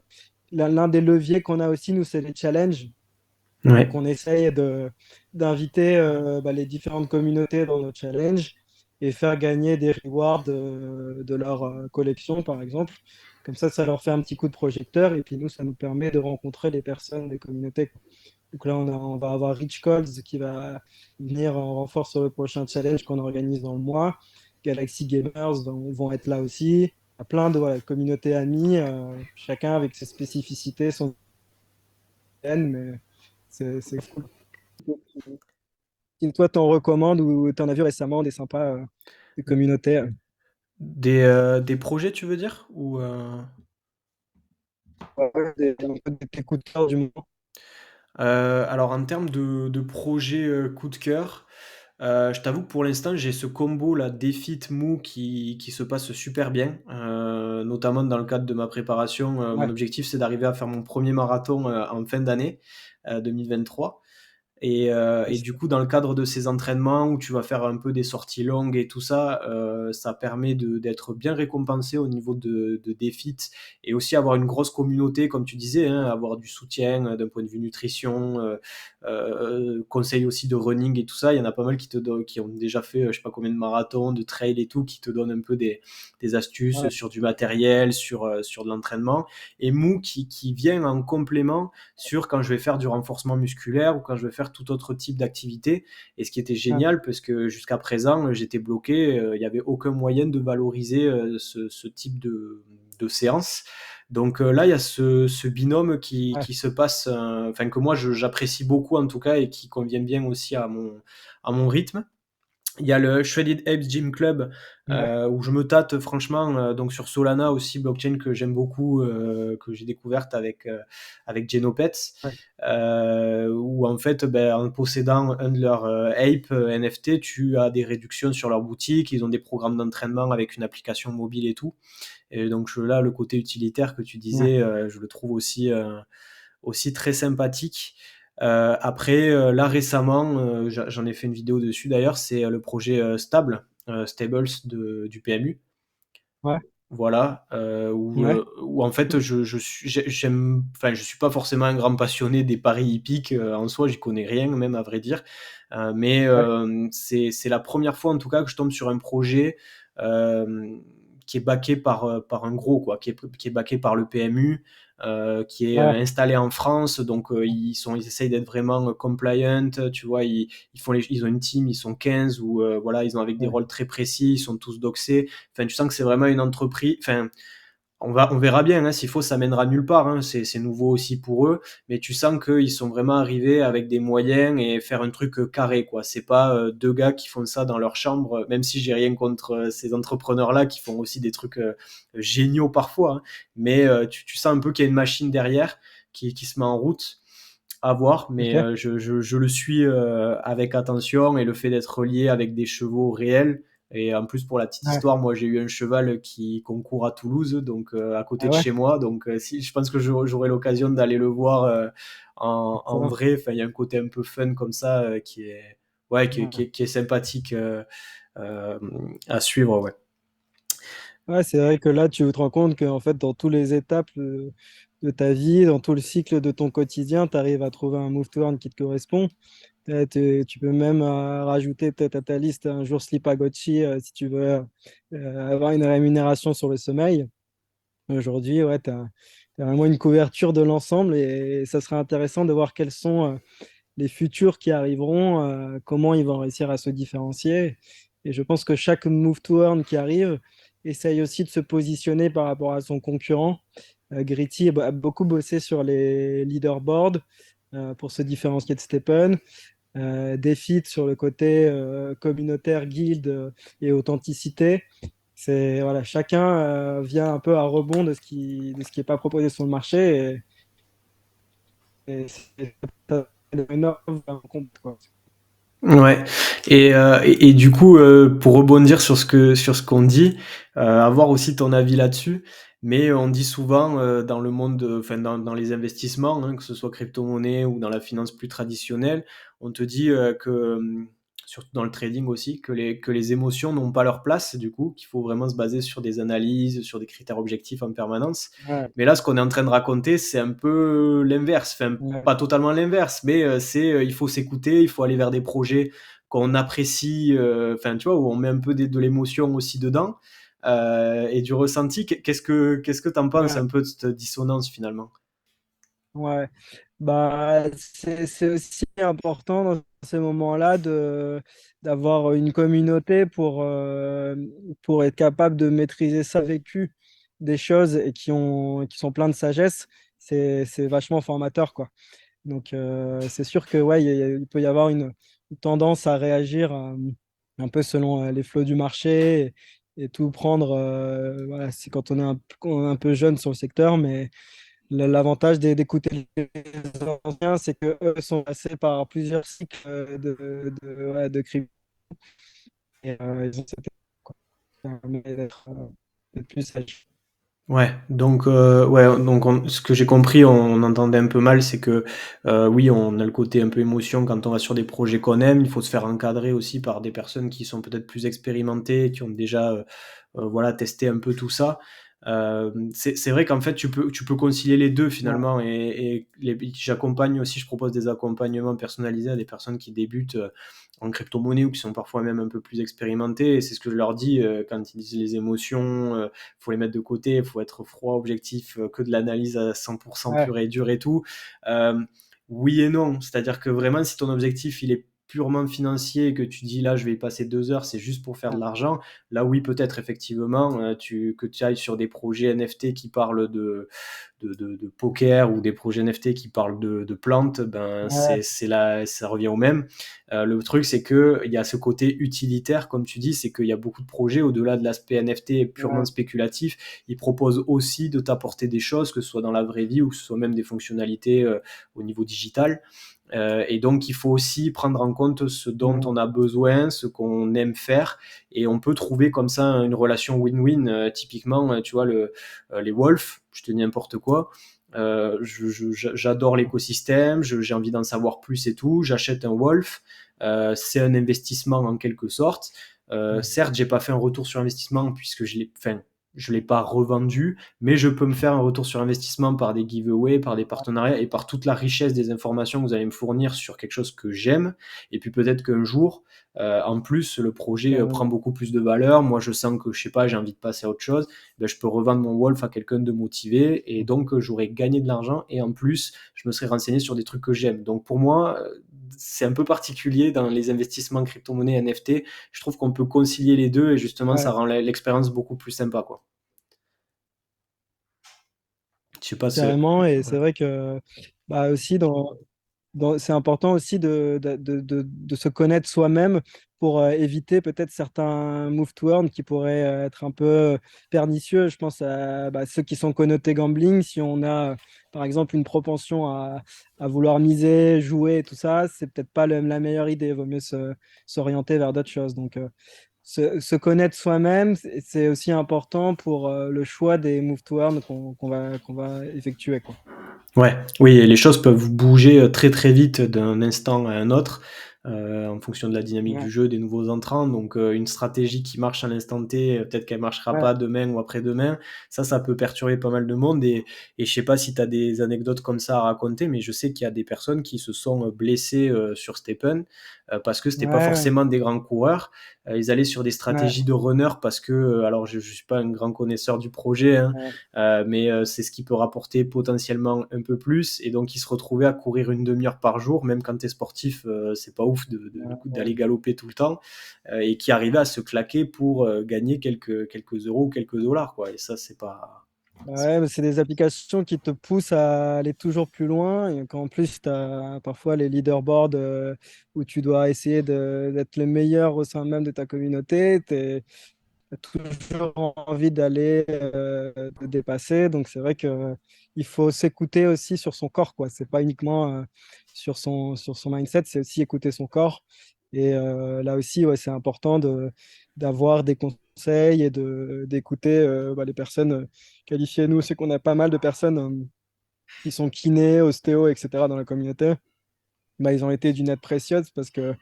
l'un des leviers qu'on a aussi, nous, c'est les challenges. Donc Ouais. on essaye d'inviter les différentes communautés dans nos challenges et faire gagner des rewards de leur collection, par exemple. Comme ça leur fait un petit coup de projecteur, et puis nous, ça nous permet de rencontrer les personnes des communautés. Donc là, on va avoir Rich Coles qui va venir en renfort sur le prochain challenge qu'on organise dans le mois. Galaxy Gamers vont être là aussi. Il y a plein de voilà, communautés amies, chacun avec ses spécificités, son domaine, mais c'est cool. qui toi t'en recommandes ou t'en as vu récemment des sympas de communautés. Des projets, tu veux dire? Ou, Ouais, un peu des coups de cœur du moment. alors en termes de projets coup de cœur, je t'avoue que pour l'instant j'ai ce combo là défi mou qui se passe super bien, notamment dans le cadre de ma préparation. Mon Ouais, objectif c'est d'arriver à faire mon premier marathon en fin d'année 2023. Et du coup, dans le cadre de ces entraînements où tu vas faire un peu des sorties longues et tout ça, ça permet d'être bien récompensé au niveau de défis et aussi avoir une grosse communauté, comme tu disais, hein, avoir du soutien d'un point de vue nutrition, conseils aussi de running et tout ça. Il y en a pas mal qui ont déjà fait, je sais pas combien de marathons, de trail et tout, qui te donnent un peu des astuces ouais, sur du matériel, sur de l'entraînement. Et Mou qui vient en complément sur quand je vais faire du renforcement musculaire ou quand je vais faire tout autre type d'activité. Et ce qui était ouais, génial, parce que jusqu'à présent, j'étais bloqué, il n'y avait aucun moyen de valoriser ce type de séance. Donc là, il y a ce binôme ouais, qui se passe, enfin que moi j'apprécie beaucoup en tout cas et qui convient bien aussi à mon rythme. Il y a le Shredded Apes Gym Club ouais, où je me tâte franchement donc sur Solana aussi blockchain que j'aime beaucoup que j'ai découverte avec Genopets ouais, où en fait ben, en possédant un de leurs ape NFT tu as des réductions sur leur boutique, ils ont des programmes d'entraînement avec une application mobile et tout et donc là le côté utilitaire que tu ouais, disais je le trouve aussi très sympathique. Après, là récemment, j'en ai fait une vidéo dessus d'ailleurs, c'est le projet Stables du PMU. ouais, Voilà, ouais, où en fait je suis pas forcément un grand passionné des paris hippiques en soi, j'y connais rien même à vrai dire. Mais ouais, c'est la première fois en tout cas que je tombe sur un projet qui est backé par un gros, quoi, qui est backé par le PMU, qui est ouais, installé en France. Donc ils essayent d'être vraiment compliant, tu vois, ils ont une team, ils sont 15 ou voilà, ils ont avec des ouais, rôles très précis, ils sont tous doxés. Enfin, tu sens que c'est vraiment une entreprise. Enfin, on verra bien. Hein, s'il faut, ça mènera nulle part. Hein, c'est nouveau aussi pour eux, mais tu sens qu'ils sont vraiment arrivés avec des moyens et faire un truc carré. Quoi. C'est pas deux gars qui font ça dans leur chambre. Même si j'ai rien contre ces entrepreneurs-là qui font aussi des trucs géniaux parfois. Hein, mais tu sens un peu qu'il y a une machine derrière qui se met en route à voir, mais ok, je le suis avec attention et le fait d'être relié avec des chevaux réels. Et en plus, pour la petite ouais, histoire, moi j'ai eu un cheval qui concourt à Toulouse, donc à côté ah de ouais, chez moi. Donc si, je pense que j'aurai l'occasion d'aller le voir en excellent. vrai. Enfin, il y a un côté un peu fun comme ça ouais, Ouais. qui est sympathique euh, à suivre. Ouais. Ouais, c'est vrai que là, tu te rends compte que en fait, dans toutes les étapes de ta vie, dans tout le cycle de ton quotidien, tu arrives à trouver un move to earn qui te correspond. Tu peux même rajouter peut-être à ta liste un jour Slipagotchi si tu veux avoir une rémunération sur le sommeil. Aujourd'hui, ouais, tu as vraiment une couverture de l'ensemble et ça serait intéressant de voir quels sont les futurs qui arriveront, comment ils vont réussir à se différencier. Et je pense que chaque move to earn qui arrive essaye aussi de se positionner par rapport à son concurrent. Gritty a beaucoup bossé sur les leaderboards pour se différencier de Stephen. Defeat sur le côté communautaire, guild et authenticité. C'est voilà, chacun vient un peu à rebond de ce qui est pas proposé sur le marché et c'est énorme compte, quoi. Ouais. Et du coup, pour rebondir sur ce qu'on dit, avoir aussi ton avis là-dessus. Mais on dit souvent dans le monde, enfin dans les investissements, hein, que ce soit crypto-monnaie ou dans la finance plus traditionnelle, on te dit surtout dans le trading aussi, que les émotions n'ont pas leur place, du coup, qu'il faut vraiment se baser sur des analyses, sur des critères objectifs en permanence. Ouais, Mais là, ce qu'on est en train de raconter, c'est un peu l'inverse. Enfin, ouais, pas totalement l'inverse, mais il faut s'écouter, il faut aller vers des projets qu'on apprécie, enfin tu vois, où on met un peu de l'émotion aussi dedans et du ressenti. Qu'est-ce que t'en penses ouais, un peu de cette dissonance finalement? ouais. Bah, c'est aussi important dans ces moments-là d'avoir une communauté pour être capable de maîtriser ça vécu des choses et qui sont pleins de sagesse. C'est vachement formateur, quoi. Donc, c'est sûr que ouais, il peut y avoir une tendance à réagir un peu selon les flots du marché et tout prendre. Voilà, c'est quand on est un peu jeune sur le secteur, mais l'avantage d'écouter les anciens, c'est que eux sont passés par plusieurs cycles ouais, de crypto et ils ont cette quoi, ça permet d'être plus sage. Ouais, ouais, donc ce que j'ai compris, on entendait un peu mal, c'est que oui, on a le côté un peu émotion quand on va sur des projets qu'on aime. Il faut se faire encadrer aussi par des personnes qui sont peut-être plus expérimentées, qui ont déjà voilà, testé un peu tout ça. C'est vrai qu'en fait, tu peux concilier les deux Ouais, finalement. J'accompagne aussi, je propose des accompagnements personnalisés à des personnes qui débutent en crypto-monnaie ou qui sont parfois même un peu plus expérimentées. Et c'est ce que je leur dis quand ils disent les émotions. Faut les mettre de côté, il faut être froid, objectif, que de l'analyse à 100% ouais, pure et dure et tout. Euh, oui et non, c'est-à-dire que vraiment, si ton objectif il est purement financier et que tu dis là je vais y passer 2 heures, c'est juste pour faire de ouais, l'argent, là oui peut-être effectivement que tu ailles sur des projets NFT qui parlent de poker ou des projets NFT qui parlent de plantes, ben ouais, c'est là, ça revient au même. Le truc, c'est que il y a ce côté utilitaire, comme tu dis, c'est qu'il y a beaucoup de projets au-delà de l'aspect NFT purement ouais, spéculatif. Ils proposent aussi de t'apporter des choses, que ce soit dans la vraie vie ou que ce soit même des fonctionnalités au niveau digital. Et donc, il faut aussi prendre en compte ce dont ouais, on a besoin, ce qu'on aime faire, et on peut trouver comme ça une relation win-win. Typiquement, tu vois, les Wolves, je te dis n'importe quoi. J'adore l'écosystème, j'ai envie d'en savoir plus et tout. J'achète un Wolf, c'est un investissement en quelque sorte. Certes, j'ai pas fait un retour sur investissement puisque je l'ai pas revendu, mais je peux me faire un retour sur investissement par des giveaways, par des partenariats et par toute la richesse des informations que vous allez me fournir sur quelque chose que j'aime. Et puis peut-être qu'un jour, en plus, le projet prend carrément. beaucoup plus de valeur. Moi, je sens que, je sais pas, j'ai envie de passer à autre chose. Ben, je peux revendre mon Wolf à quelqu'un de motivé et donc j'aurais gagné de l'argent et en plus, je me serais renseigné sur des trucs que j'aime. Donc pour moi, c'est un peu particulier dans les investissements crypto-monnaie NFT. Je trouve qu'on peut concilier les deux et justement, ça Ouais, rend l'expérience beaucoup plus sympa, quoi. Je sais pas si. carrément. Et Ouais. c'est vrai que bah, aussi, c'est important aussi de se connaître soi-même pour éviter peut-être certains move to earn qui pourraient être un peu pernicieux. Je pense à bah, ceux qui sont connotés gambling. Si on a, par exemple, une propension à vouloir miser, jouer et tout ça, c'est peut-être pas la meilleure idée. Il vaut mieux s'orienter vers d'autres choses. Donc, se connaître soi-même, c'est aussi important pour le choix des move to earn qu'on va effectuer, quoi. Ouais, oui, et les choses peuvent bouger très très vite d'un instant à un autre en fonction de la dynamique du Ouais, jeu, des nouveaux entrants. Donc une stratégie qui marche à l'instant T, peut-être qu'elle marchera ouais, pas demain ou après-demain. Ça peut perturber pas mal de monde. Et je sais pas si tu as des anecdotes comme ça à raconter, mais je sais qu'il y a des personnes qui se sont blessées sur Steppen parce que c'était pas ouais, forcément des grands coureurs. Ils allaient sur des ouais, stratégies de runner parce que, alors je suis pas un grand connaisseur du projet, hein, ouais, mais c'est ce qui peut rapporter potentiellement un peu plus. Et donc, il se retrouvait à courir une demi-heure par jour, même quand tu es sportif, c'est pas ouf ouais. d'aller galoper tout le temps, et qui arrivait à se claquer pour gagner quelques euros ou quelques dollars. Quoi. Et ça, c'est pas. Ouais, mais c'est des applications qui te poussent à aller toujours plus loin. Et qu'en plus, tu as parfois les leaderboards où tu dois essayer d'être le meilleur au sein même de ta communauté. Tu as toujours envie d'aller te dépasser. Donc, c'est vrai que il faut s'écouter aussi sur son corps, quoi. C'est pas uniquement sur son mindset, c'est aussi écouter son corps. Et là aussi, ouais, c'est important d'avoir des conseils et d'écouter bah, les personnes qualifiées. Nous, c'est qu'on a pas mal de personnes qui sont kinés, ostéo, etc. dans la communauté. Bah, ils ont été d'une aide précieuse parce que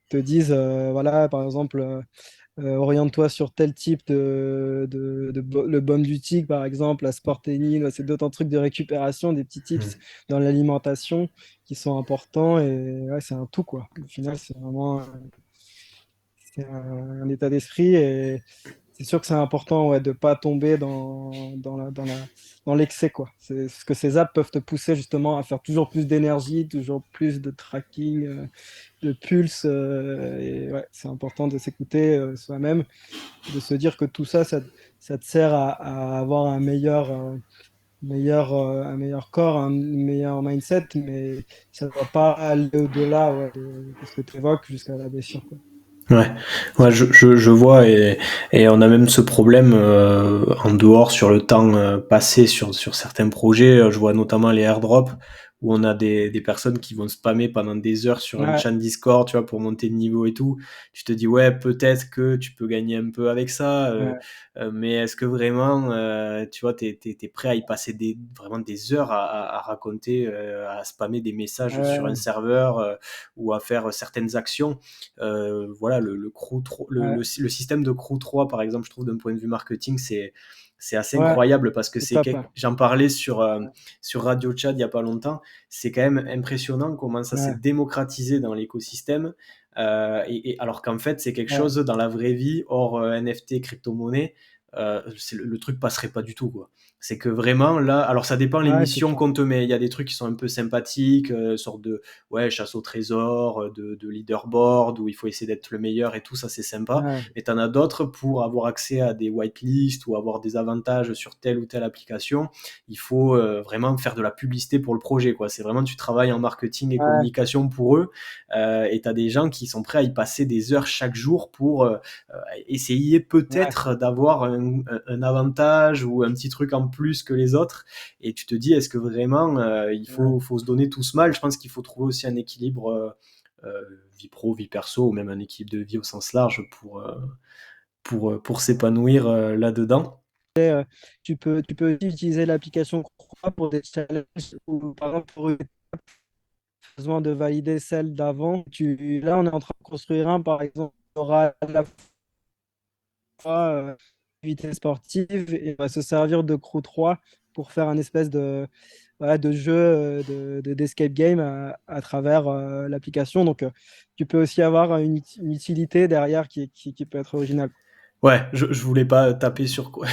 te disent, voilà, par exemple, oriente-toi sur tel type le baume du tigre, par exemple, la sporténine, c'est d'autres trucs de récupération, des petits tips dans l'alimentation qui sont importants et ouais, c'est un tout, quoi. Au final, c'est vraiment c'est un état d'esprit et c'est sûr que c'est important ouais, de ne pas tomber dans l'excès, quoi. C'est ce que ces apps peuvent te pousser justement à faire toujours plus d'énergie, toujours plus de tracking, de pulse. Et ouais, c'est important de s'écouter soi-même, de se dire que tout ça, ça te sert à avoir un meilleur un meilleur corps, un meilleur mindset, mais ça ne va pas aller au-delà ouais, de ce que tu évoques jusqu'à la blessure, quoi. Ouais, ouais, je vois et on a même ce problème en dehors sur le temps passé sur certains projets. Je vois notamment les airdrops où on a des personnes qui vont spammer pendant des heures sur un Ouais, chat Discord, tu vois, pour monter de niveau et tout. Tu te dis ouais, peut-être que tu peux gagner un peu avec ça, ouais, mais est-ce que vraiment, tu vois, t'es prêt à y passer vraiment des heures à raconter, à spammer des messages sur un ouais, serveur ou à faire certaines actions? Voilà, le Crew 3, ouais, le système de Crew 3, par exemple, je trouve d'un point de vue marketing, c'est assez ouais, incroyable parce que c'est top. Ouais, j'en parlais sur Radio Chat il n'y a pas longtemps. C'est quand même impressionnant comment ça s'est ouais, démocratisé dans l'écosystème. Alors qu'en fait, c'est quelque ouais, chose dans la vraie vie, hors NFT, crypto-monnaie, le truc passerait pas du tout, quoi. C'est que vraiment, là, alors ça dépend les ouais, c'est missions clair. qu'on te met. Il y a des trucs qui sont un peu sympathiques, sorte de ouais, chasse au trésor, de leaderboard où il faut essayer d'être le meilleur et tout, ça c'est sympa. Ouais, Mais t'en as d'autres pour avoir accès à des whitelists ou avoir des avantages sur telle ou telle application. Il faut vraiment faire de la publicité pour le projet, quoi. C'est vraiment tu travailles en marketing et ouais, communication pour eux et t'as des gens qui sont prêts à y passer des heures chaque jour pour essayer ouais, peut-être d'avoir un avantage ou un petit truc en plus que les autres et tu te dis est-ce que vraiment il ouais, faut se donner tout ce mal. Je pense qu'il faut trouver aussi un équilibre vie pro, vie perso ou même un équilibre de vie au sens large pour s'épanouir là-dedans. tu peux aussi utiliser l'application Croix pour des challenges ou par exemple pour une besoin de valider celle d'avant. Là, on est en train de construire un, par exemple, on aura à la fois activité sportive et on va se servir de Crew 3 pour faire un espèce de, voilà, de jeu d'escape game à travers l'application. Donc, tu peux aussi avoir une utilité derrière qui peut être originale. Ouais, je voulais pas taper sur quoi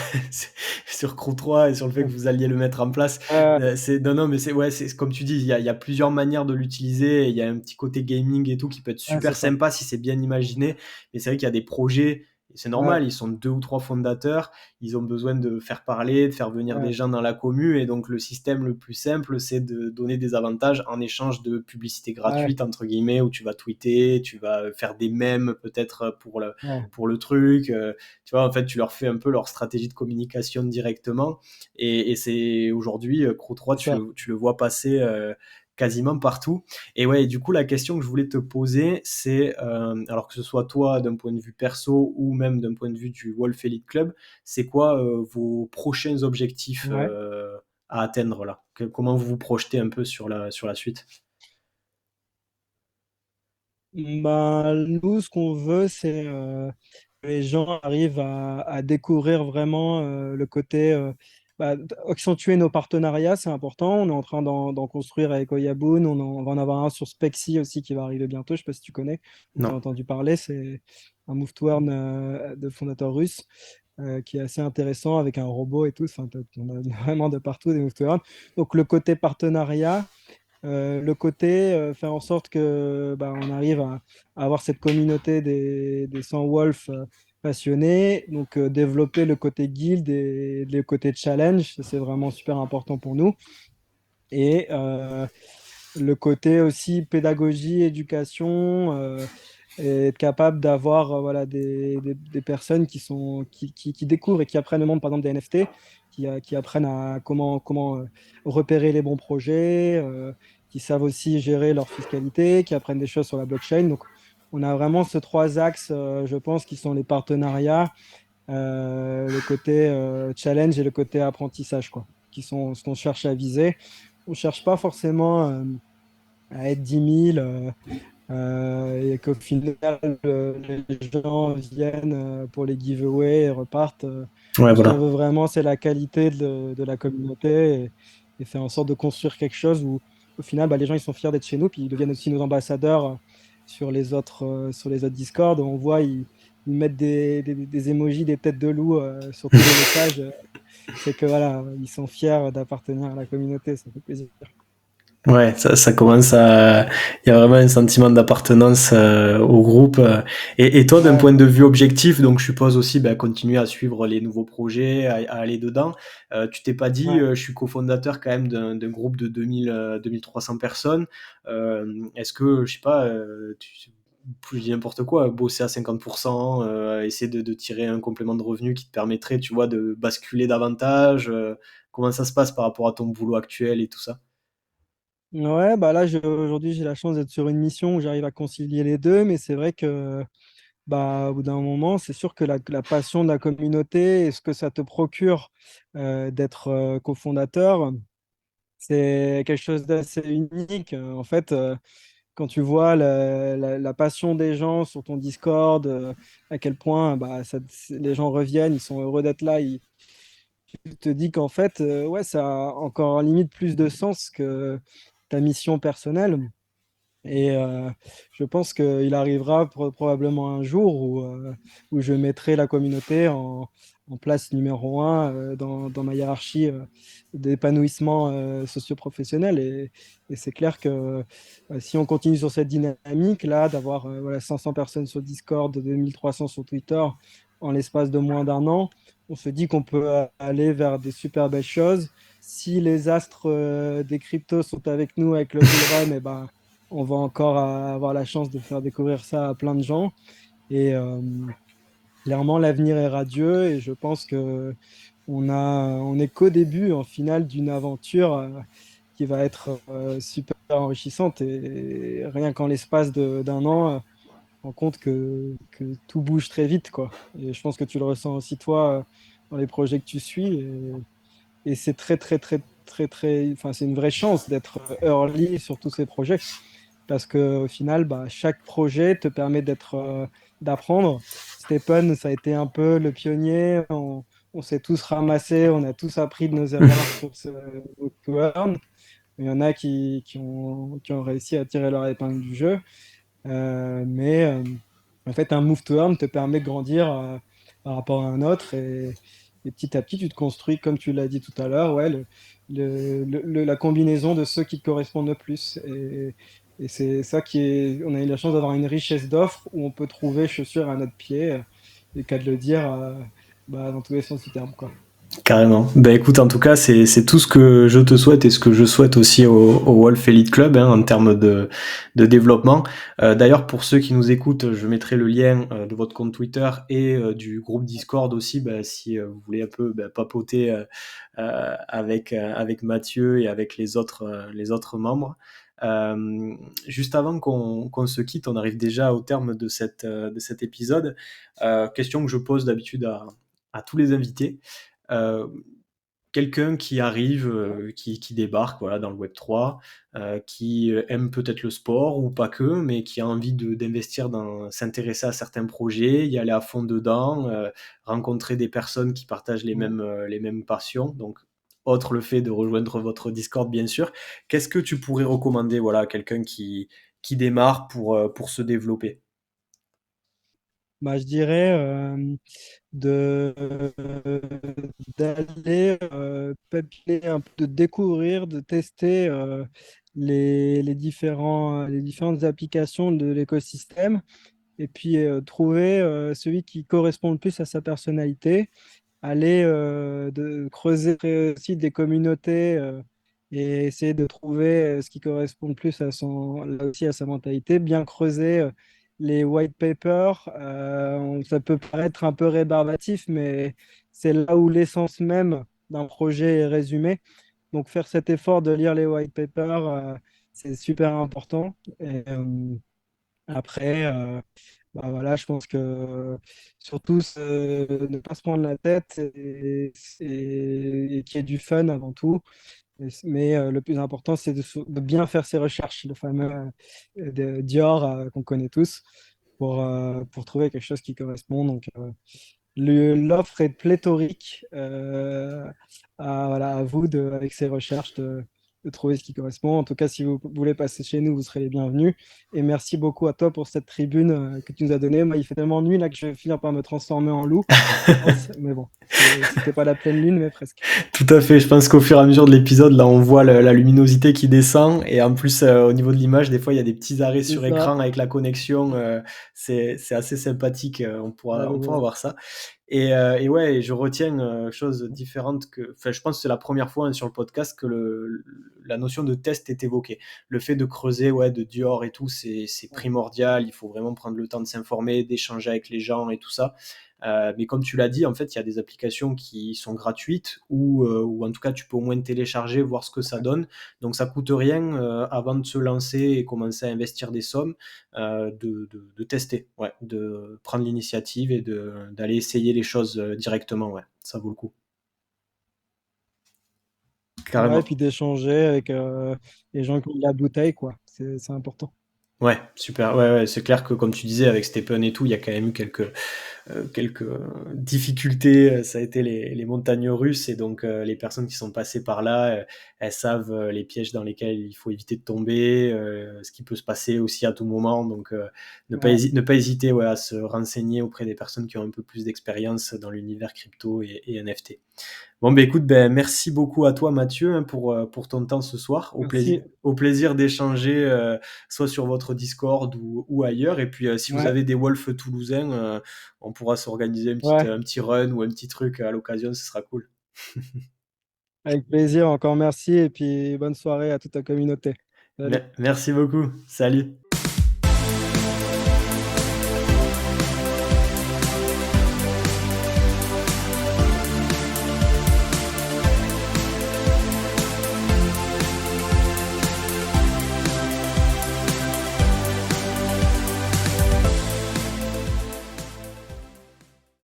sur Crew 3 et sur le fait que vous alliez le mettre en place. C'est non, non, mais c'est ouais, c'est comme tu dis, il y a plusieurs manières de l'utiliser. Il y a un petit côté gaming et tout qui peut être Ouais, super c'est ça. sympa si c'est bien imaginé. Mais c'est vrai qu'il y a des projets, et c'est Ouais, normal, ils sont deux ou trois fondateurs, ils ont besoin de faire parler, de faire venir des ouais, gens dans la commu, et donc le système le plus simple, c'est de donner des avantages en échange de publicité ouais, gratuite entre guillemets, où tu vas tweeter, tu vas faire des mèmes peut-être ouais, pour le truc. Tu vois, en fait, tu leur fais un peu leur stratégie de communication directement. Et c'est aujourd'hui, Crew 3, c'est ça. tu le vois passer quasiment partout. Et ouais, du coup, la question que je voulais te poser, c'est, alors que ce soit toi d'un point de vue perso ou même d'un point de vue du Wolf Elite Club, c'est quoi vos prochains objectifs Ouais. à atteindre là? Comment vous vous projetez un peu sur la suite? Bah, nous, ce qu'on veut, c'est que les gens arrivent à découvrir vraiment le côté, accentuer nos partenariats, c'est important. On est en train d'en construire avec Oyabun. On va en avoir un sur Spexy aussi qui va arriver bientôt. Je ne sais pas si tu connais ou tu as Non. entendu parler. C'est un move to earn de fondateur russe qui est assez intéressant avec un robot et tout. Enfin, on a vraiment de partout des move to earn. Donc, le côté partenariat. Le côté faire en sorte que on arrive à avoir cette communauté des 100 wolves passionnés, donc développer le côté guild et le côté challenge, ça, c'est vraiment super important pour nous. Et le côté aussi pédagogie, éducation, et être capable d'avoir voilà, des personnes qui découvrent et qui apprennent le monde, par exemple, des NFT, qui apprennent à comment repérer les bons projets, qui savent aussi gérer leur fiscalité, qui apprennent des choses sur la blockchain. Donc, on a vraiment ces trois axes, je pense, qui sont les partenariats, le côté challenge et le côté apprentissage, quoi, qui sont ce qu'on cherche à viser. On ne cherche pas forcément à être 10 000 et qu'au final, les gens viennent pour les giveaways et repartent. Ouais, Nous, ce qu'on voilà. veut vraiment, c'est la qualité de la communauté et faire en sorte de construire quelque chose où, au final, les gens ils sont fiers d'être chez nous, puis ils deviennent aussi nos ambassadeurs sur les autres Discord. On voit, ils mettent des emojis, des têtes de loup sur tous les messages. C'est que voilà, ils sont fiers d'appartenir à la communauté, ça fait plaisir. Ouais, ça commence à, il y a vraiment un sentiment d'appartenance au groupe. Et toi, d'un point Ouais, de vue objectif, donc je suppose aussi ben, continuer à suivre les nouveaux projets, à aller dedans. Tu t'es pas dit, ouais. je suis cofondateur quand même d'un groupe de 2000, 2300 personnes. Est-ce que, je sais pas, je dis n'importe quoi, bosser à 50%, essayer de tirer un complément de revenu qui te permettrait, tu vois, de basculer davantage. Comment ça se passe par rapport à ton boulot actuel et tout ça? Ouais, bah là, aujourd'hui, j'ai la chance d'être sur une mission où j'arrive à concilier les deux, mais c'est vrai que bah, au bout d'un moment, c'est sûr que la passion de la communauté et ce que ça te procure d'être cofondateur, c'est quelque chose d'assez unique. En fait, quand tu vois la passion des gens sur ton Discord, à quel point bah, les gens reviennent, ils sont heureux d'être là, tu te dis qu'en fait, ouais, ça a encore limite plus de sens que ta mission personnelle. Et je pense qu'il arrivera probablement un jour où je mettrai la communauté en place numéro un dans ma hiérarchie d'épanouissement socio-professionnel. Et c'est clair que si on continue sur cette dynamique-là, d'avoir voilà, 500 personnes sur Discord, 2300 sur Twitter, en l'espace de moins d'un an, on se dit qu'on peut aller vers des super belles choses. Si les astres des cryptos sont avec nous avec le bull run, eh ben, on va encore avoir la chance de faire découvrir ça à plein de gens. Et clairement, l'avenir est radieux et je pense que on est qu'au début, en finale, d'une aventure qui va être super enrichissante. Et rien qu'en l'espace d'un an, on rend compte que tout bouge très vite, quoi. Et je pense que tu le ressens aussi, toi, dans les projets que tu suis. Et c'est enfin, c'est une vraie chance d'être early sur tous ces projets parce qu'au final, bah, chaque projet te permet d'apprendre. Stephen, ça a été un peu le pionnier. On s'est tous ramassés, on a tous appris de nos erreurs sur ce Bookworm. Il y en a qui ont réussi à tirer leur épingle du jeu. Mais en fait, un move to earn te permet de grandir par rapport à un autre et petit à petit, tu te construis, comme tu l'as dit tout à l'heure, ouais, la combinaison de ceux qui te correspondent le plus. Et c'est ça qui est. On a eu la chance d'avoir une richesse d'offres où on peut trouver chaussures à notre pied, et qu'à de le dire bah, dans tous les sens du terme, quoi. Carrément. Ben écoute, en tout cas, c'est tout ce que je te souhaite et ce que je souhaite aussi au Wolf Elite Club hein, en termes de développement. D'ailleurs, pour ceux qui nous écoutent, je mettrai le lien de votre compte Twitter et du groupe Discord aussi, ben, si vous voulez un peu ben, papoter avec Mathieu et avec les autres membres. Euh, Juste avant qu'on se quitte, on arrive déjà au terme de cet épisode. Question que je pose d'habitude à tous les invités. Euh, Quelqu'un qui arrive, qui débarque voilà, dans le Web3, qui aime peut-être le sport ou pas que, mais qui a envie d'investir s'intéresser à certains projets, y aller à fond dedans, rencontrer des personnes qui partagent les mêmes passions. Donc, autre le fait de rejoindre votre Discord, bien sûr. Qu'est-ce que tu pourrais recommander voilà, à quelqu'un qui démarre pour se développer? Bah, je dirais de d'aller peupler un peu, de découvrir, de tester les différentes applications de l'écosystème et puis trouver celui qui correspond le plus à sa personnalité, aller de creuser aussi des communautés et essayer de trouver ce qui correspond le plus à là aussi à sa mentalité, bien creuser les white papers. Ça peut paraître un peu rébarbatif, mais c'est là où l'essence même d'un projet est résumée. Donc faire cet effort de lire les white papers, c'est super important. Et, après, bah voilà, je pense que surtout ne pas se prendre la tête et qu'il y ait du fun avant tout. Mais le plus important, c'est de bien faire ses recherches, le fameux Dior qu'on connaît tous, pour trouver quelque chose qui correspond. Donc, l'offre est pléthorique. Voilà, à vous, avec ces recherches, de trouver ce qui correspond. En tout cas, si vous voulez passer chez nous, vous serez les bienvenus. Et merci beaucoup à toi pour cette tribune que tu nous as donnée. Moi, il fait tellement nuit là que je vais finir par me transformer en loup, je pense. Mais bon, c'était pas la pleine lune, mais presque. Tout à fait. Je pense qu'au fur et à mesure de l'épisode, là, on voit la luminosité qui descend. Et en plus, au niveau de l'image, des fois, il y a des petits arrêts C'est sur ça. écran avec la connexion. C'est assez sympathique. Ouais, On pourra ouais. voir ça. Et ouais, et je retiens chose différente que, enfin, je pense que c'est la première fois hein, sur le podcast que la notion de test est évoquée. Le fait de creuser, ouais, de Dior et tout, c'est Ouais. primordial. Il faut vraiment prendre le temps de s'informer, d'échanger avec les gens et tout ça. Mais comme tu l'as dit, en fait, il y a des applications qui sont gratuites ou en tout cas, tu peux au moins télécharger, voir ce que ça donne. Donc, ça coûte rien avant de se lancer et commencer à investir des sommes, de tester, ouais, de prendre l'initiative et d'aller essayer les choses directement. Ouais, ça vaut le coup. Ouais, et Carrément. puis d'échanger avec les gens qui ont de la bouteille, quoi. C'est important. Ouais, super. Ouais, ouais, c'est clair que comme tu disais, avec Stephen et tout, il y a quand même eu quelques difficultés. Ça a été les montagnes russes et donc les personnes qui sont passées par là, elles savent les pièges dans lesquels il faut éviter de tomber, ce qui peut se passer aussi à tout moment. Donc Ouais. ne pas hésiter ouais, à se renseigner auprès des personnes qui ont un peu plus d'expérience dans l'univers crypto et NFT. Bon, bah écoute, ben, merci beaucoup à toi, Mathieu, hein, pour ton temps ce soir. Merci. Au plaisir d'échanger, soit sur votre Discord ou ailleurs. Et puis, si vous Ouais. avez des Wolves toulousains, on pourra s'organiser Ouais. un petit run ou un petit truc à l'occasion, ce sera cool. Avec plaisir. Encore merci. Et puis bonne soirée à toute ta communauté. Salut. Merci beaucoup. Salut.